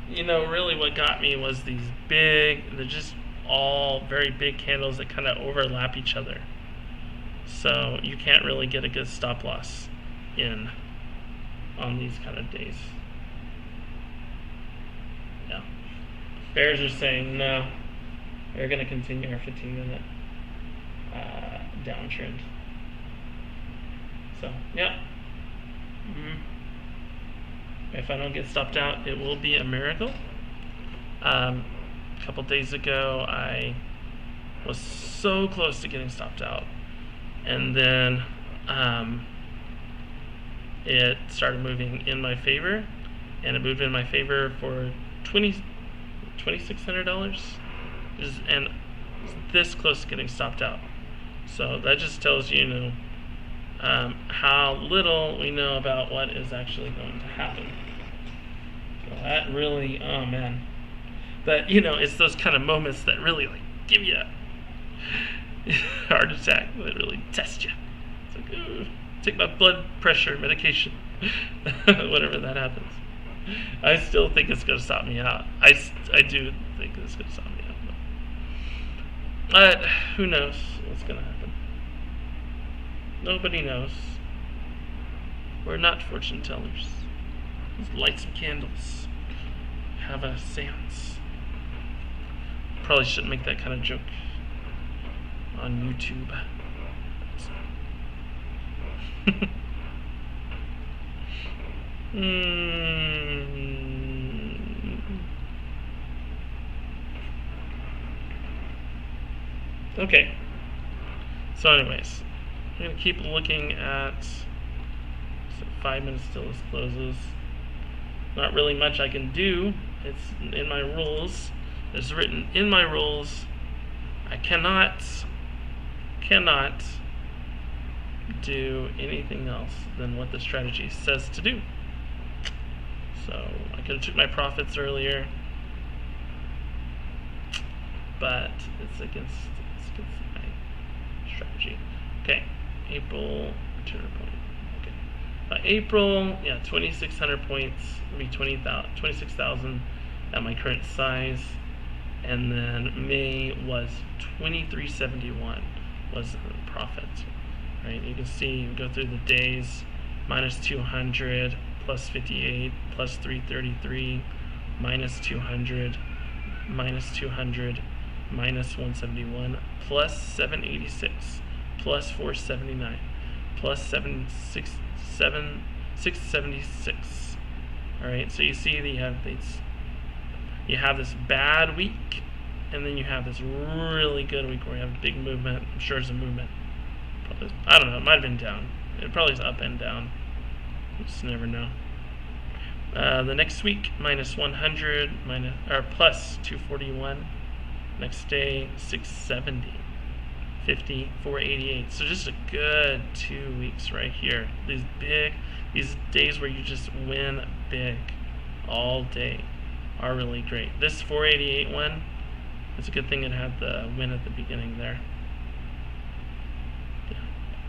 You know, really what got me was these they're just all very big candles that kind of overlap each other. So you can't really get a good stop loss in on these kind of days. Yeah. Bears are saying no. They're going to continue our 15-minute downtrend. So, yeah. If I don't get stopped out, it will be a miracle. A couple days ago, I was so close to getting stopped out, and then it started moving in my favor, and it moved in my favor for $2,600, and this close to getting stopped out. So that just tells you, how little we know about what is actually going to happen. So that really, oh man. But, it's those kind of moments that really, give you a heart attack, that really test you. It's like, ooh, take my blood pressure medication, whenever that happens. I still think it's going to stop me out. I do think it's going to stop me out. But who knows what's going to happen? Nobody knows. We're not fortune tellers. Let's light some candles. Have a seance. Probably shouldn't make that kind of joke on YouTube. Okay. So anyways, I'm going to keep looking at 5 minutes till this closes. Not really much I can do. It's in my rules. It's written in my rules. I cannot do anything else than what the strategy says to do. So I could have took my profits earlier, but it's against my strategy. Okay, April turn point. Okay, April, 2,600 points. Maybe 26,000 at my current size, and then May was 2,371 was the profit. Right, you can see, you go through the days, minus 200, plus 58, plus 333, minus 200, minus 200, minus 171, plus 786, plus 479, plus 676. All right, so you see that you have this bad week, and then you have this really good week where you have a big movement. I'm sure it's a movement. Probably, I don't know. It might have been down. It probably is up and down. You just never know. The next week, minus 100, plus 241. Next day, 670, 50, 488. So just a good 2 weeks right here. These days where you just win big all day are really great. This 488 one, it's a good thing it had the win at the beginning there. Yeah.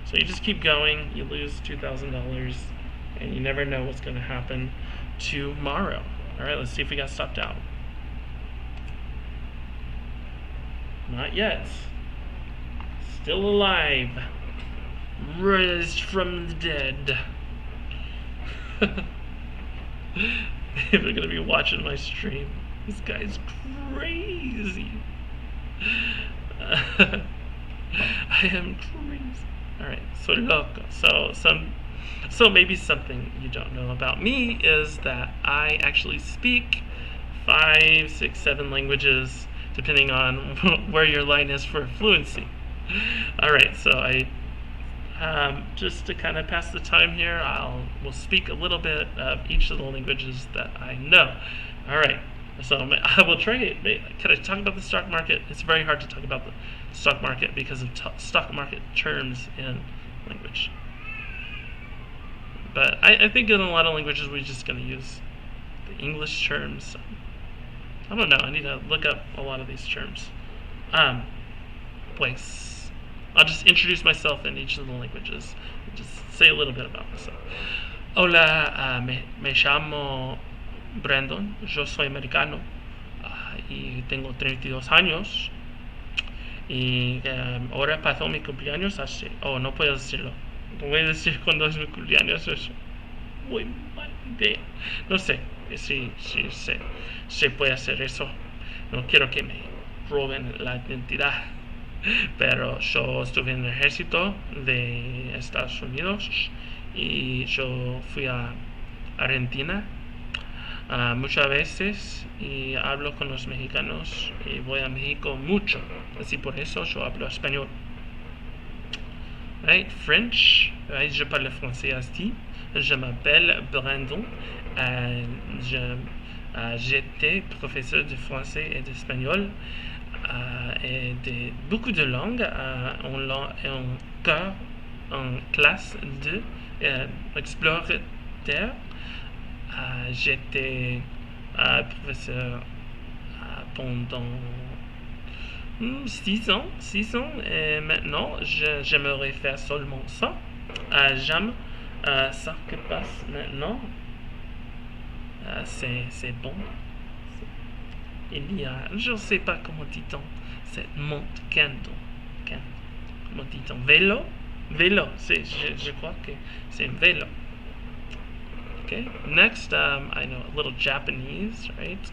So you just keep going. You lose $2,000, and you never know what's going to happen tomorrow. All right, let's see if we got stopped out. Not yet. Still alive. Raised from the dead. If they're gonna be watching my stream, this guy's crazy. I am crazy. Alright, so loco. So maybe something you don't know about me is that I actually speak 5, 6, 7 languages, depending on where your line is for fluency. Alright, so I just to kind of pass the time here, we'll speak a little bit of each of the languages that I know. Alright, so I will try it. Can I talk about the stock market? It's very hard to talk about the stock market because of stock market terms in language. But I think in a lot of languages we're just going to use the English terms. I don't know, I need to look up a lot of these terms. Pues, I'll just introduce myself in each of the languages. Just say a little bit about myself. Hola, me llamo Brandon. Yo soy americano y tengo 32 años. Y ahora pasó mi cumpleaños hace... Oh, no puedo decirlo. No voy a decir cuándo es mi cumpleaños. Es muy mala idea. No sé si se puede hacer eso. No quiero que me roben la identidad. Pero yo estuve en el ejército de Estados Unidos y yo fui a Argentina muchas veces y hablo con los mexicanos y voy a México mucho, así por eso yo hablo español. Right? French, right? Je parle français aussi. Je m'appelle Brandon J'étais professeur de français et d'espagnol et de beaucoup de langues en classe de explorateur. J'étais professeur pendant 6 ans, et maintenant j'aimerais faire seulement ça. J'aime ça que passe maintenant. C'est bon. Il y a, je ne sais pas comment dit-on, cette montre candle. Comment dit-on? Vélo? Vélo, je crois que c'est un vélo. Okay, next, I know a little Japanese, right?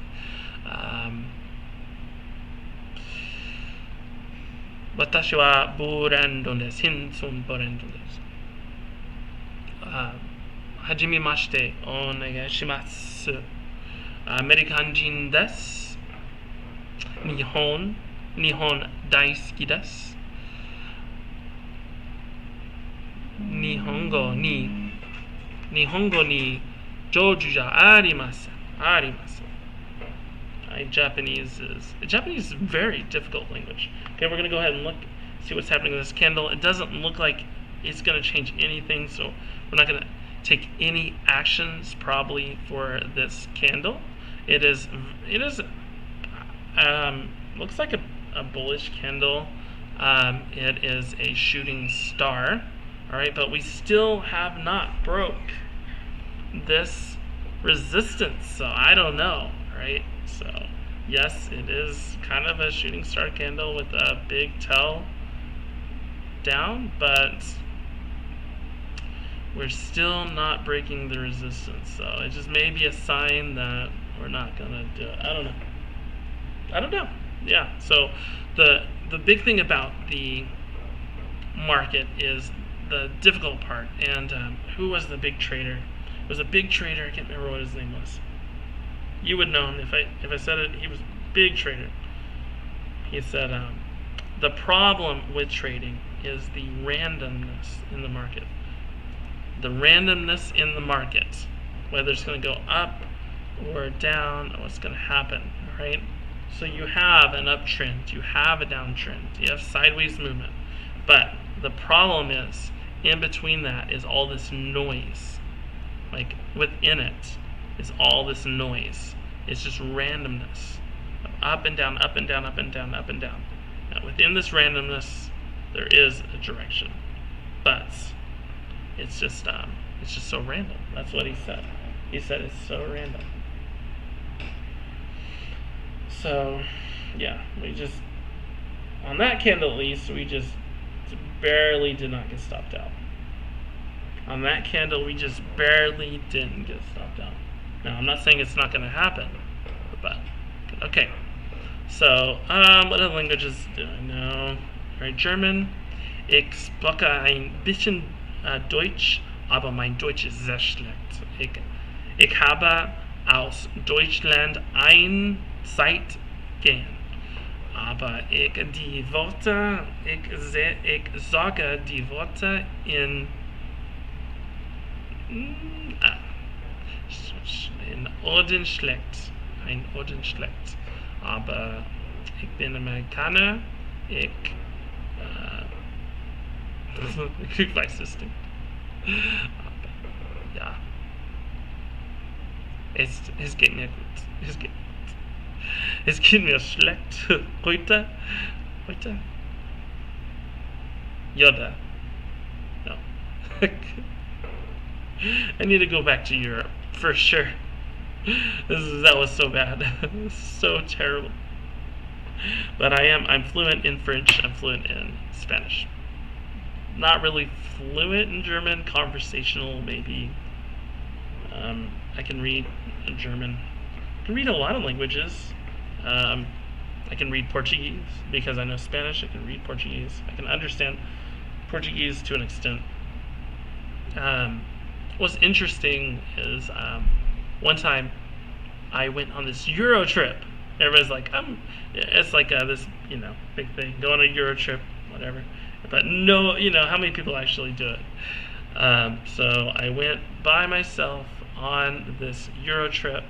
Watashi wa burando desu. Hinsun burando desu. Hajimemashite, onegaishimasu. Amerikanjin desu. Nihon daisuki desu. Nihongo ni joju ja arimasen. Japanese is a very difficult language. Okay, we're gonna go ahead and see what's happening with this candle. It doesn't look like it's gonna change anything, so we're not gonna take any actions probably for this candle. It is looks like a bullish candle. It is a shooting star. All right, but we still have not broke this resistance, so I don't know, right? So yes, it is kind of a shooting star candle with a big tail down, but we're still not breaking the resistance, so it just may be a sign that we're not gonna do it. I don't know. Yeah, so the big thing about the market is the difficult part. And who was the big trader? It was a big trader. I can't remember what his name was. You would know him if I said it. He was a big trader. He said the problem with trading is the randomness in the market. The randomness in the market, whether it's going to go up or down, or what's going to happen. All right. So you have an uptrend, you have a downtrend, you have sideways movement, but the problem is in between that is all this noise. Like within it is all this noise. It's just randomness, up and down, up and down, up and down, up and down. Now within this randomness, there is a direction, but it's just so random. That's what he said. He said it's so random. So, yeah, we just, on that candle at least, we just barely did not get stopped out. On that candle, we just barely didn't get stopped out. Now, I'm not saying it's not going to happen, but, okay. So, what other languages do I know? Alright, German. Ich spreche ein bisschen Deutsch, aber mein Deutsch ist sehr schlecht. Ich habe aus Deutschland Zeit gehen. Aber ich sage die Worte in Orden schlecht. Ein Orden schlecht. Aber ich bin Amerikaner. Ich weiß es nicht. Aber, ja. Es geht mir gut. Es geht mir schlecht. Heute? Yoda. No. I need to go back to Europe, for sure. That was so bad. So terrible. But I'm fluent in French, I'm fluent in Spanish. Not really fluent in German, conversational maybe. I can read German. I can read a lot of languages. I can read Portuguese because I know Spanish. I can read Portuguese. I can understand Portuguese to an extent. What's interesting is one time I went on this Euro trip. Everybody's like, it's like this, big thing. Go on a Euro trip, whatever. But no, how many people actually do it? So I went by myself on this Euro trip,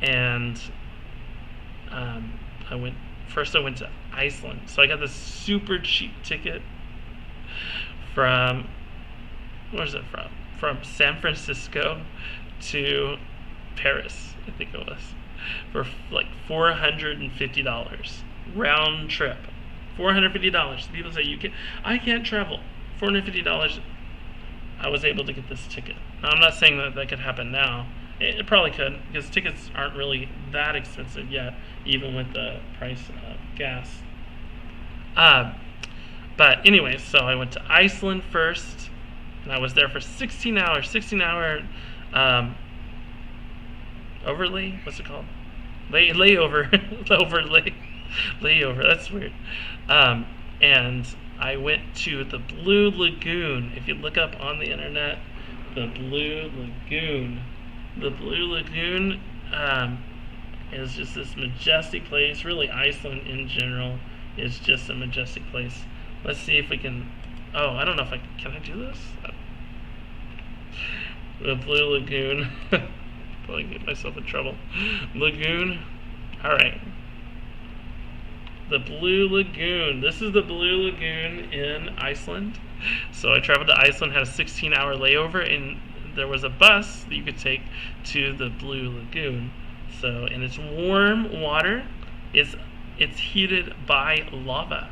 and I went to Iceland. So I got this super cheap ticket from, where's it from? From San Francisco to Paris, I think it was, for like $450 round trip. $450. People say I can't travel. $450. I was able to get this ticket. Now, I'm not saying that could happen now. It probably could, because tickets aren't really that expensive yet, even with the price of gas. But anyways, so I went to Iceland first, and I was there for 16 hours. 16-hour overlay. What's it called? Layover. Layover. That's weird. And I went to the Blue Lagoon. If you look up on the internet, the Blue Lagoon. The Blue Lagoon is just this majestic place. Really, Iceland in general is just a majestic place. Let's see if we can. Oh, I don't know if can I do this? The Blue Lagoon. Probably get myself in trouble. Lagoon. All right. The Blue Lagoon. This is the Blue Lagoon in Iceland. So I traveled to Iceland, had a 16-hour layover, and there was a bus that you could take to the Blue Lagoon. So, and it's warm water. It's heated by lava.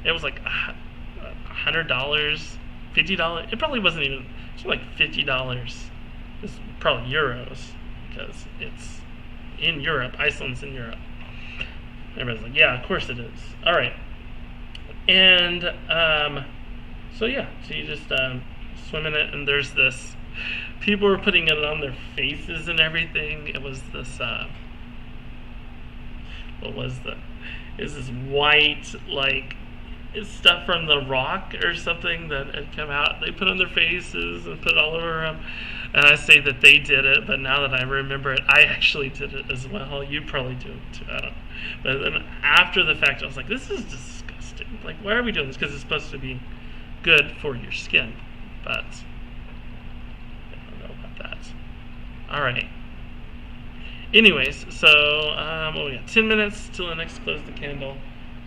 It was like $100, $50. It probably wasn't even. It's like $50. It's probably euros, because it's in Europe. Iceland's in Europe. Everybody's like, yeah, of course it is. All right. And so yeah, so you just swim in it, and there's this. People were putting it on their faces and everything. It was this. What was the? Is this white like stuff from The Rock or something that had come out? They put on their faces and put all over them. And I say that they did it, but now that I remember it, I actually did it as well. You probably do it too. I don't know. But then after the fact, I was like, this is disgusting. Like, why are we doing this? Because it's supposed to be good for your skin. But I don't know about that. All right. Anyways, so we got 10 minutes till the next close the candle.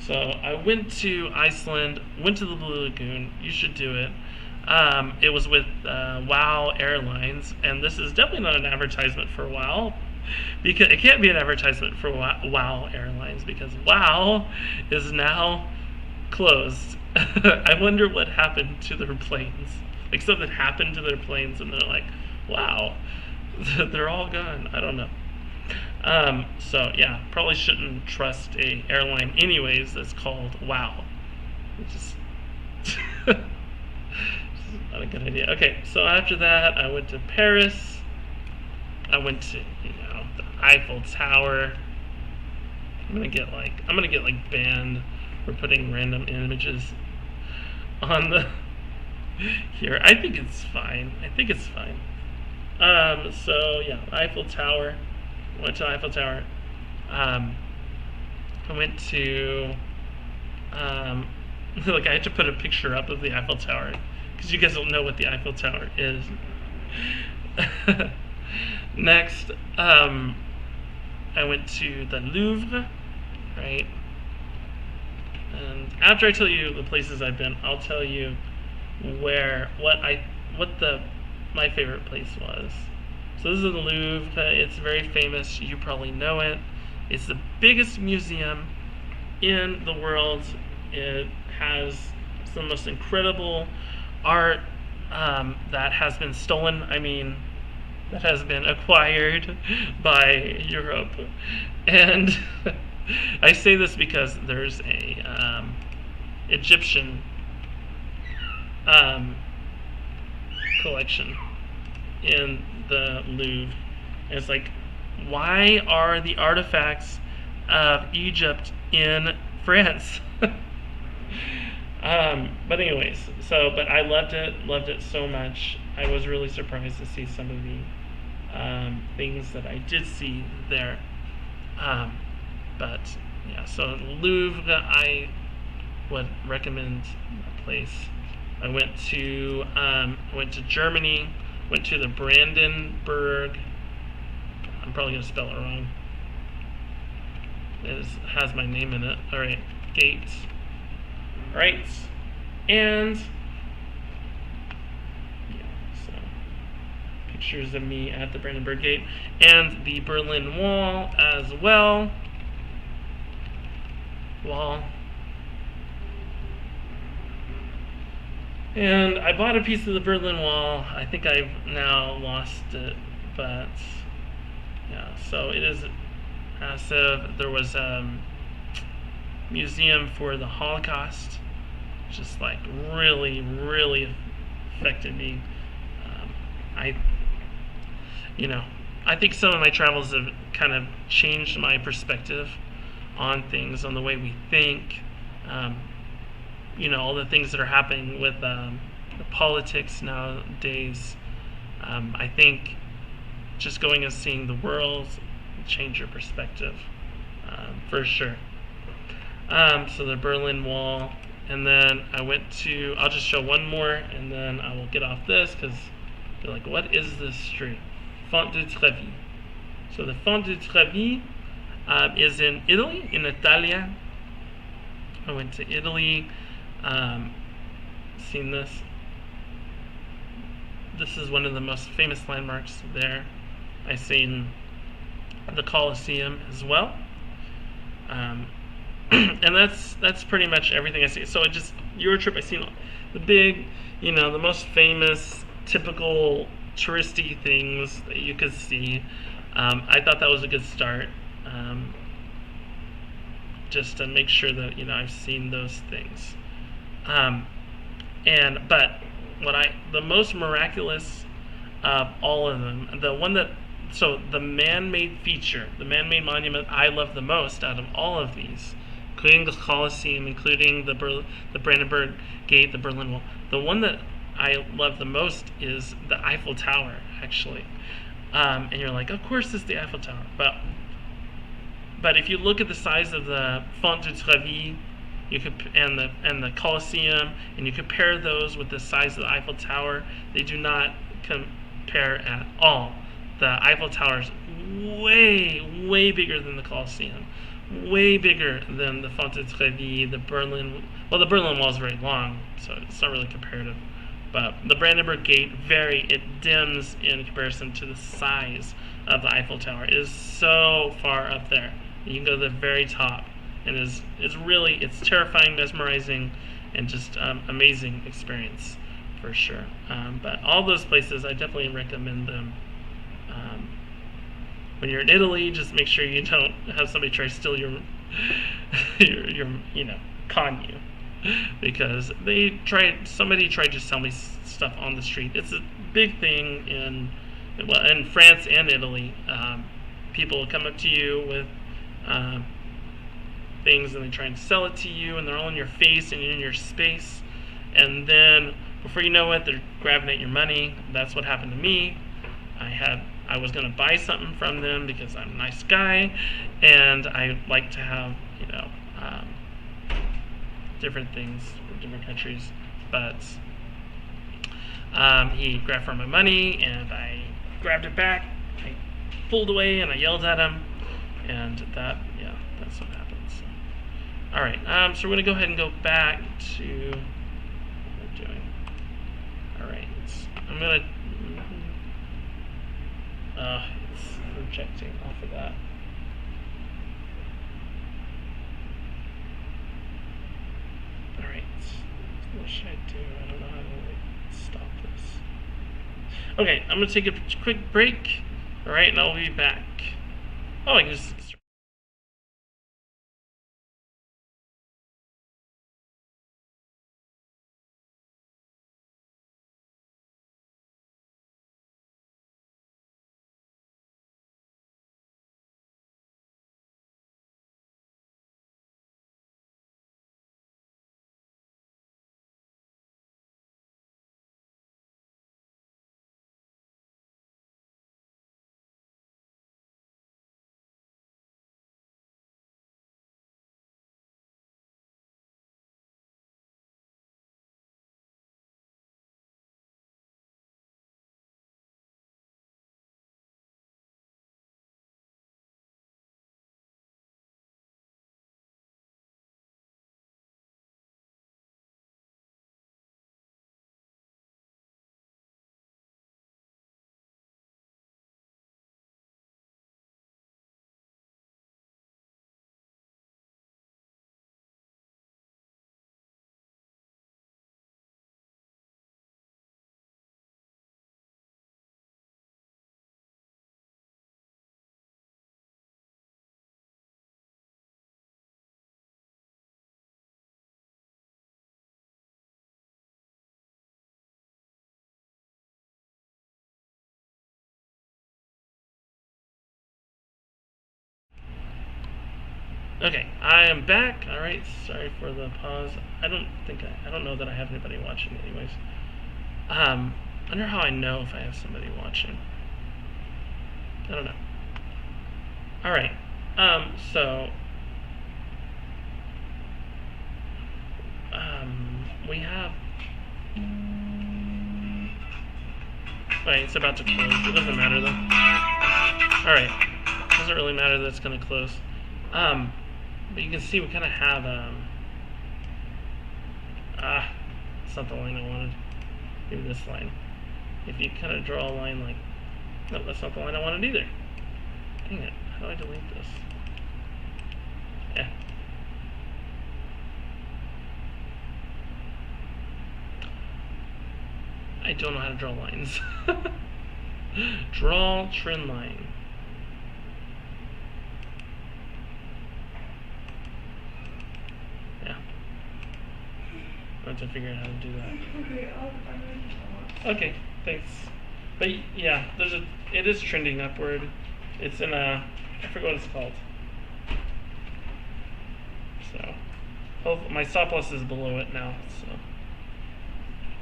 So I went to Iceland, went to the Blue Lagoon. You should do it. It was with WOW Airlines, and this is definitely not an advertisement for WOW, because it can't be an advertisement for WOW Airlines, because WOW is now closed. I wonder what happened to their planes. Like, something happened to their planes, and they're like, wow, they're all gone. I don't know. So yeah, probably shouldn't trust a airline anyways that's called WOW. It's just not a good idea. Okay, so after that, I went to Paris. I went to, the Eiffel Tower. I'm gonna get banned for putting random images on the here. I think it's fine. So yeah, Eiffel Tower. Went to Eiffel Tower. I went to like, I had to put a picture up of the Eiffel Tower, because you guys don't know what the Eiffel Tower is. Next, I went to the Louvre, right? And after I tell you the places I've been, I'll tell you my favorite place was. So this is the Louvre. It's very famous. You probably know it. It's the biggest museum in the world. It has some most incredible art that has been stolen. That has been acquired by Europe. And I say this because there's a Egyptian collection in the Louvre. And it's like, why are the artifacts of Egypt in France? But anyways, but I loved it so much. I was really surprised to see some of the things that I did see there. But yeah, so Louvre, I would recommend that place. I went to Germany. Went to the Brandenburg. I'm probably gonna spell it wrong. It has my name in it. All right, gate. All right, and yeah, so pictures of me at the Brandenburg Gate and the Berlin Wall as well. Wall. And I bought a piece of the Berlin Wall. I think I've now lost it, but yeah. So it is massive. There was a museum for the Holocaust, just like really affected me. I, I think some of my travels have kind of changed my perspective on things, on the way we think. All the things that are happening with the politics nowadays. I think just going and seeing the world will change your perspective, for sure. So the Berlin Wall, and then I'll just show one more, and then I will get off this, because you're like, what is this street? Font de Trevi. So the Font de Trevi is in Italy, in Italia. I went to Italy, seen this. This is one of the most famous landmarks there. I've seen the Colosseum as well. And that's pretty much everything I see. So Eurotrip, I seen the big, the most famous, typical touristy things that you could see. I thought that was a good start, just to make sure that I've seen those things. But the most miraculous of all of them, the man-made feature, the man-made monument I love the most out of all of these, including the Colosseum, including the Brandenburg Gate, the Berlin Wall. The one that I love the most is the Eiffel Tower, actually. And you're like, of course it's the Eiffel Tower. But if you look at the size of the Font de Trevi, and the Colosseum, and you compare those with the size of the Eiffel Tower, they do not compare at all. The Eiffel Tower is way bigger than the Colosseum, way bigger than the Font de Trevi, the Berlin Wall is very long, so it's not really comparative. But the Brandenburg Gate, it dims in comparison to the size of the Eiffel Tower. It is so far up there. You can go to the very top, and it's terrifying, mesmerizing, and just amazing experience for sure. But all those places, I definitely recommend them. When you're in Italy, just make sure you don't have somebody try to steal your con you, because somebody tried to sell me stuff on the street. It's a big thing in France and Italy. People come up to you with things, and they try and sell it to you, and they're all in your face and in your space, and then before you know it, they're grabbing at your money. That's what happened to me. I was going to buy something from them because I'm a nice guy, and I like to have different things from different countries, but he grabbed for my money, and I grabbed it back. I pulled away, and I yelled at him, and that's what happens. So. All right, so we're going to go ahead and go back to what we're doing. All right, I'm going to it's projecting off of that. Alright, what should I do? I don't know how to stop this. Okay, I'm going to take a quick break. Alright, and I'll be back. Oh, I can just Okay, I am back. All right, sorry for the pause. I don't know that I have anybody watching, anyways. I wonder how I know if I have somebody watching. I don't know. All right. So we have. Right, it's about to close. It doesn't matter though. All right, doesn't really matter that it's gonna close. But you can see we kind of have it's not the line I wanted. Maybe this line. If you kind of draw a line like, nope, that's not the line I wanted either. Dang it! How do I delete this? Yeah. I don't know how to draw lines. Draw trend line. Yeah. I have to figure out how to do that. Okay, thanks. But yeah, it is trending upward. It's in I forget what it's called. So, my stop loss is below it now.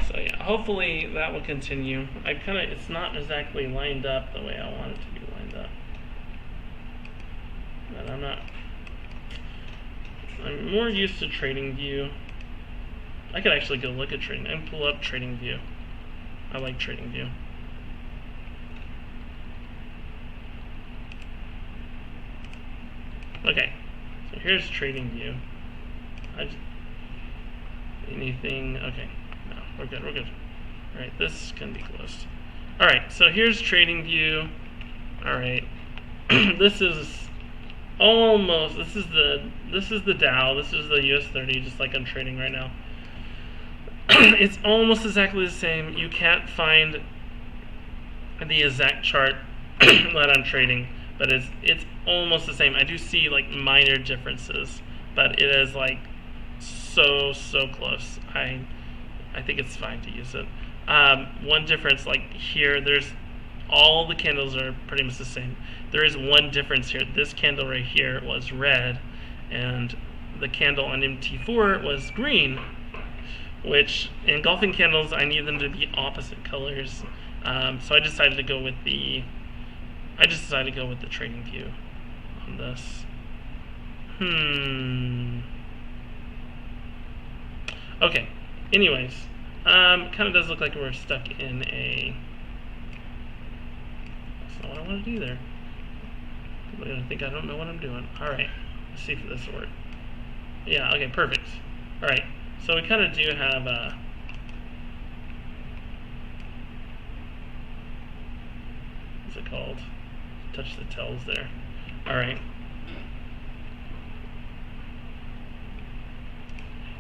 So yeah, hopefully that will continue. It's not exactly lined up the way I want it to be lined up. But I'm more used to TradingView. I could actually go look at trading and pull up TradingView. I like TradingView. Okay, so here's TradingView. Anything? Okay, no, we're good. All right, this can be closed. All right, so here's TradingView. All right, this is almost. This is the Dow. This is the US 30, just like I'm trading right now. It's almost exactly the same. You can't find the exact chart that I'm trading, but it's almost the same. I do see like minor differences, but it is like so close. I think it's fine to use it. One difference, like here, there's all the candles are pretty much the same. There is one difference here. This candle right here was red, and the candle on MT4 was green. Which engulfing candles, I need them to be opposite colors. So I decided to go with the TradingView on this. Okay. Anyways, kind of does look like we're stuck in a. That's not what I wanted to do there. I'm gonna think I don't know what I'm doing. All right. Let's see if this will work. Yeah. Okay. Perfect. All right. So we kind of do have what's it called? Touch the tells there. All right.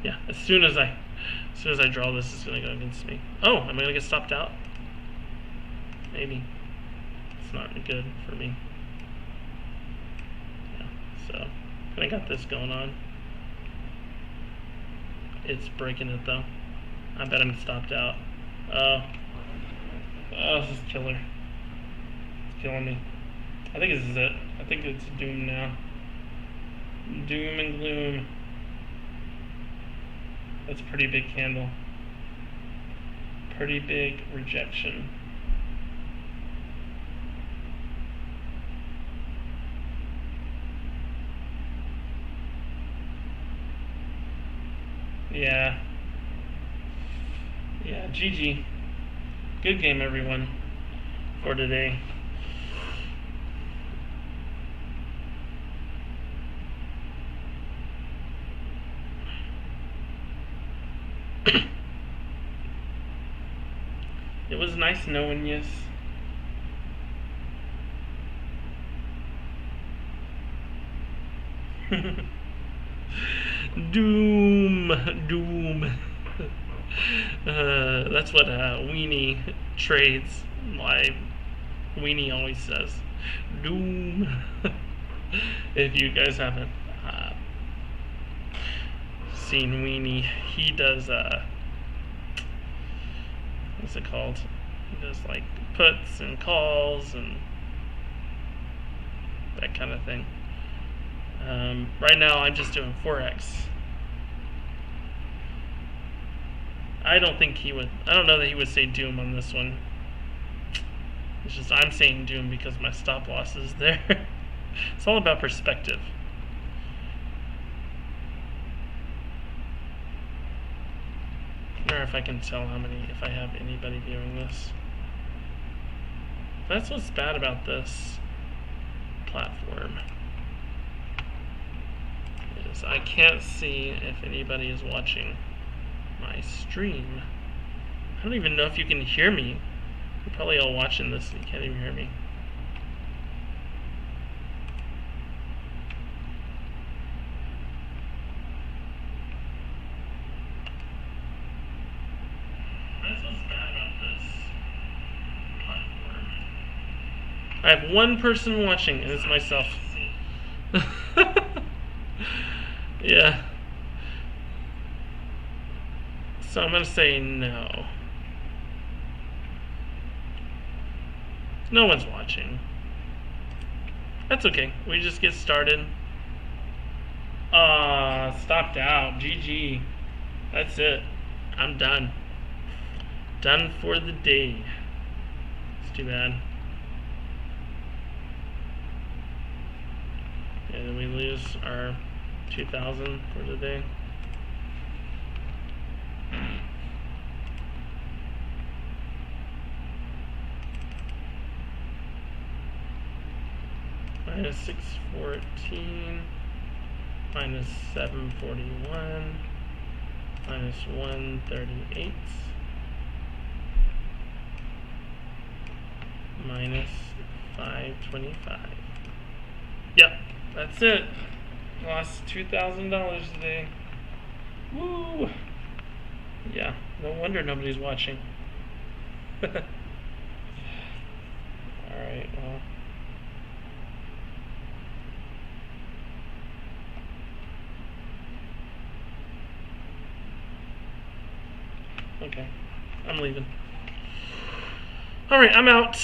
Yeah. As soon as I draw this, it's gonna go against me. Oh, am I gonna get stopped out? Maybe. It's not good for me. Yeah. So kind of got this going on. It's breaking it though. I bet I'm stopped out. Oh, this is killer. It's killing me. I think this is it. I think it's doom now. Doom and gloom. That's a pretty big candle. Pretty big rejection. Yeah. Yeah, GG. Good game, everyone, for today. It was nice knowing you. Doom. That's what Weenie trades live. Weenie always says, Doom. If you guys haven't seen Weenie, he does what's it called? He does like puts and calls and that kind of thing. Right now, I'm just doing Forex. I don't know that he would say Doom on this one. It's just I'm saying Doom because my stop loss is there. It's all about perspective. I wonder if I can tell if I have anybody viewing this. That's what's bad about this platform. Is I can't see if anybody is watching my stream. I don't even know if you can hear me. You're probably all watching this and you can't even hear me. That's what's bad about this platform. I have one person watching, and it's myself. Yeah. So I'm going to say no. No one's watching. That's okay. We just get started. Stopped out. GG. That's it. I'm done. Done for the day. It's too bad. And then we lose our 2,000 for the day. Minus 614, minus 741, minus 138, minus 525. Yep, that's it. Lost $2,000 today. Woo! Yeah, no wonder nobody's watching. Alright, well. Okay, I'm leaving. Alright, I'm out.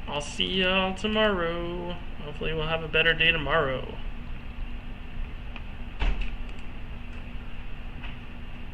I'll see y'all tomorrow. Hopefully we'll have a better day tomorrow.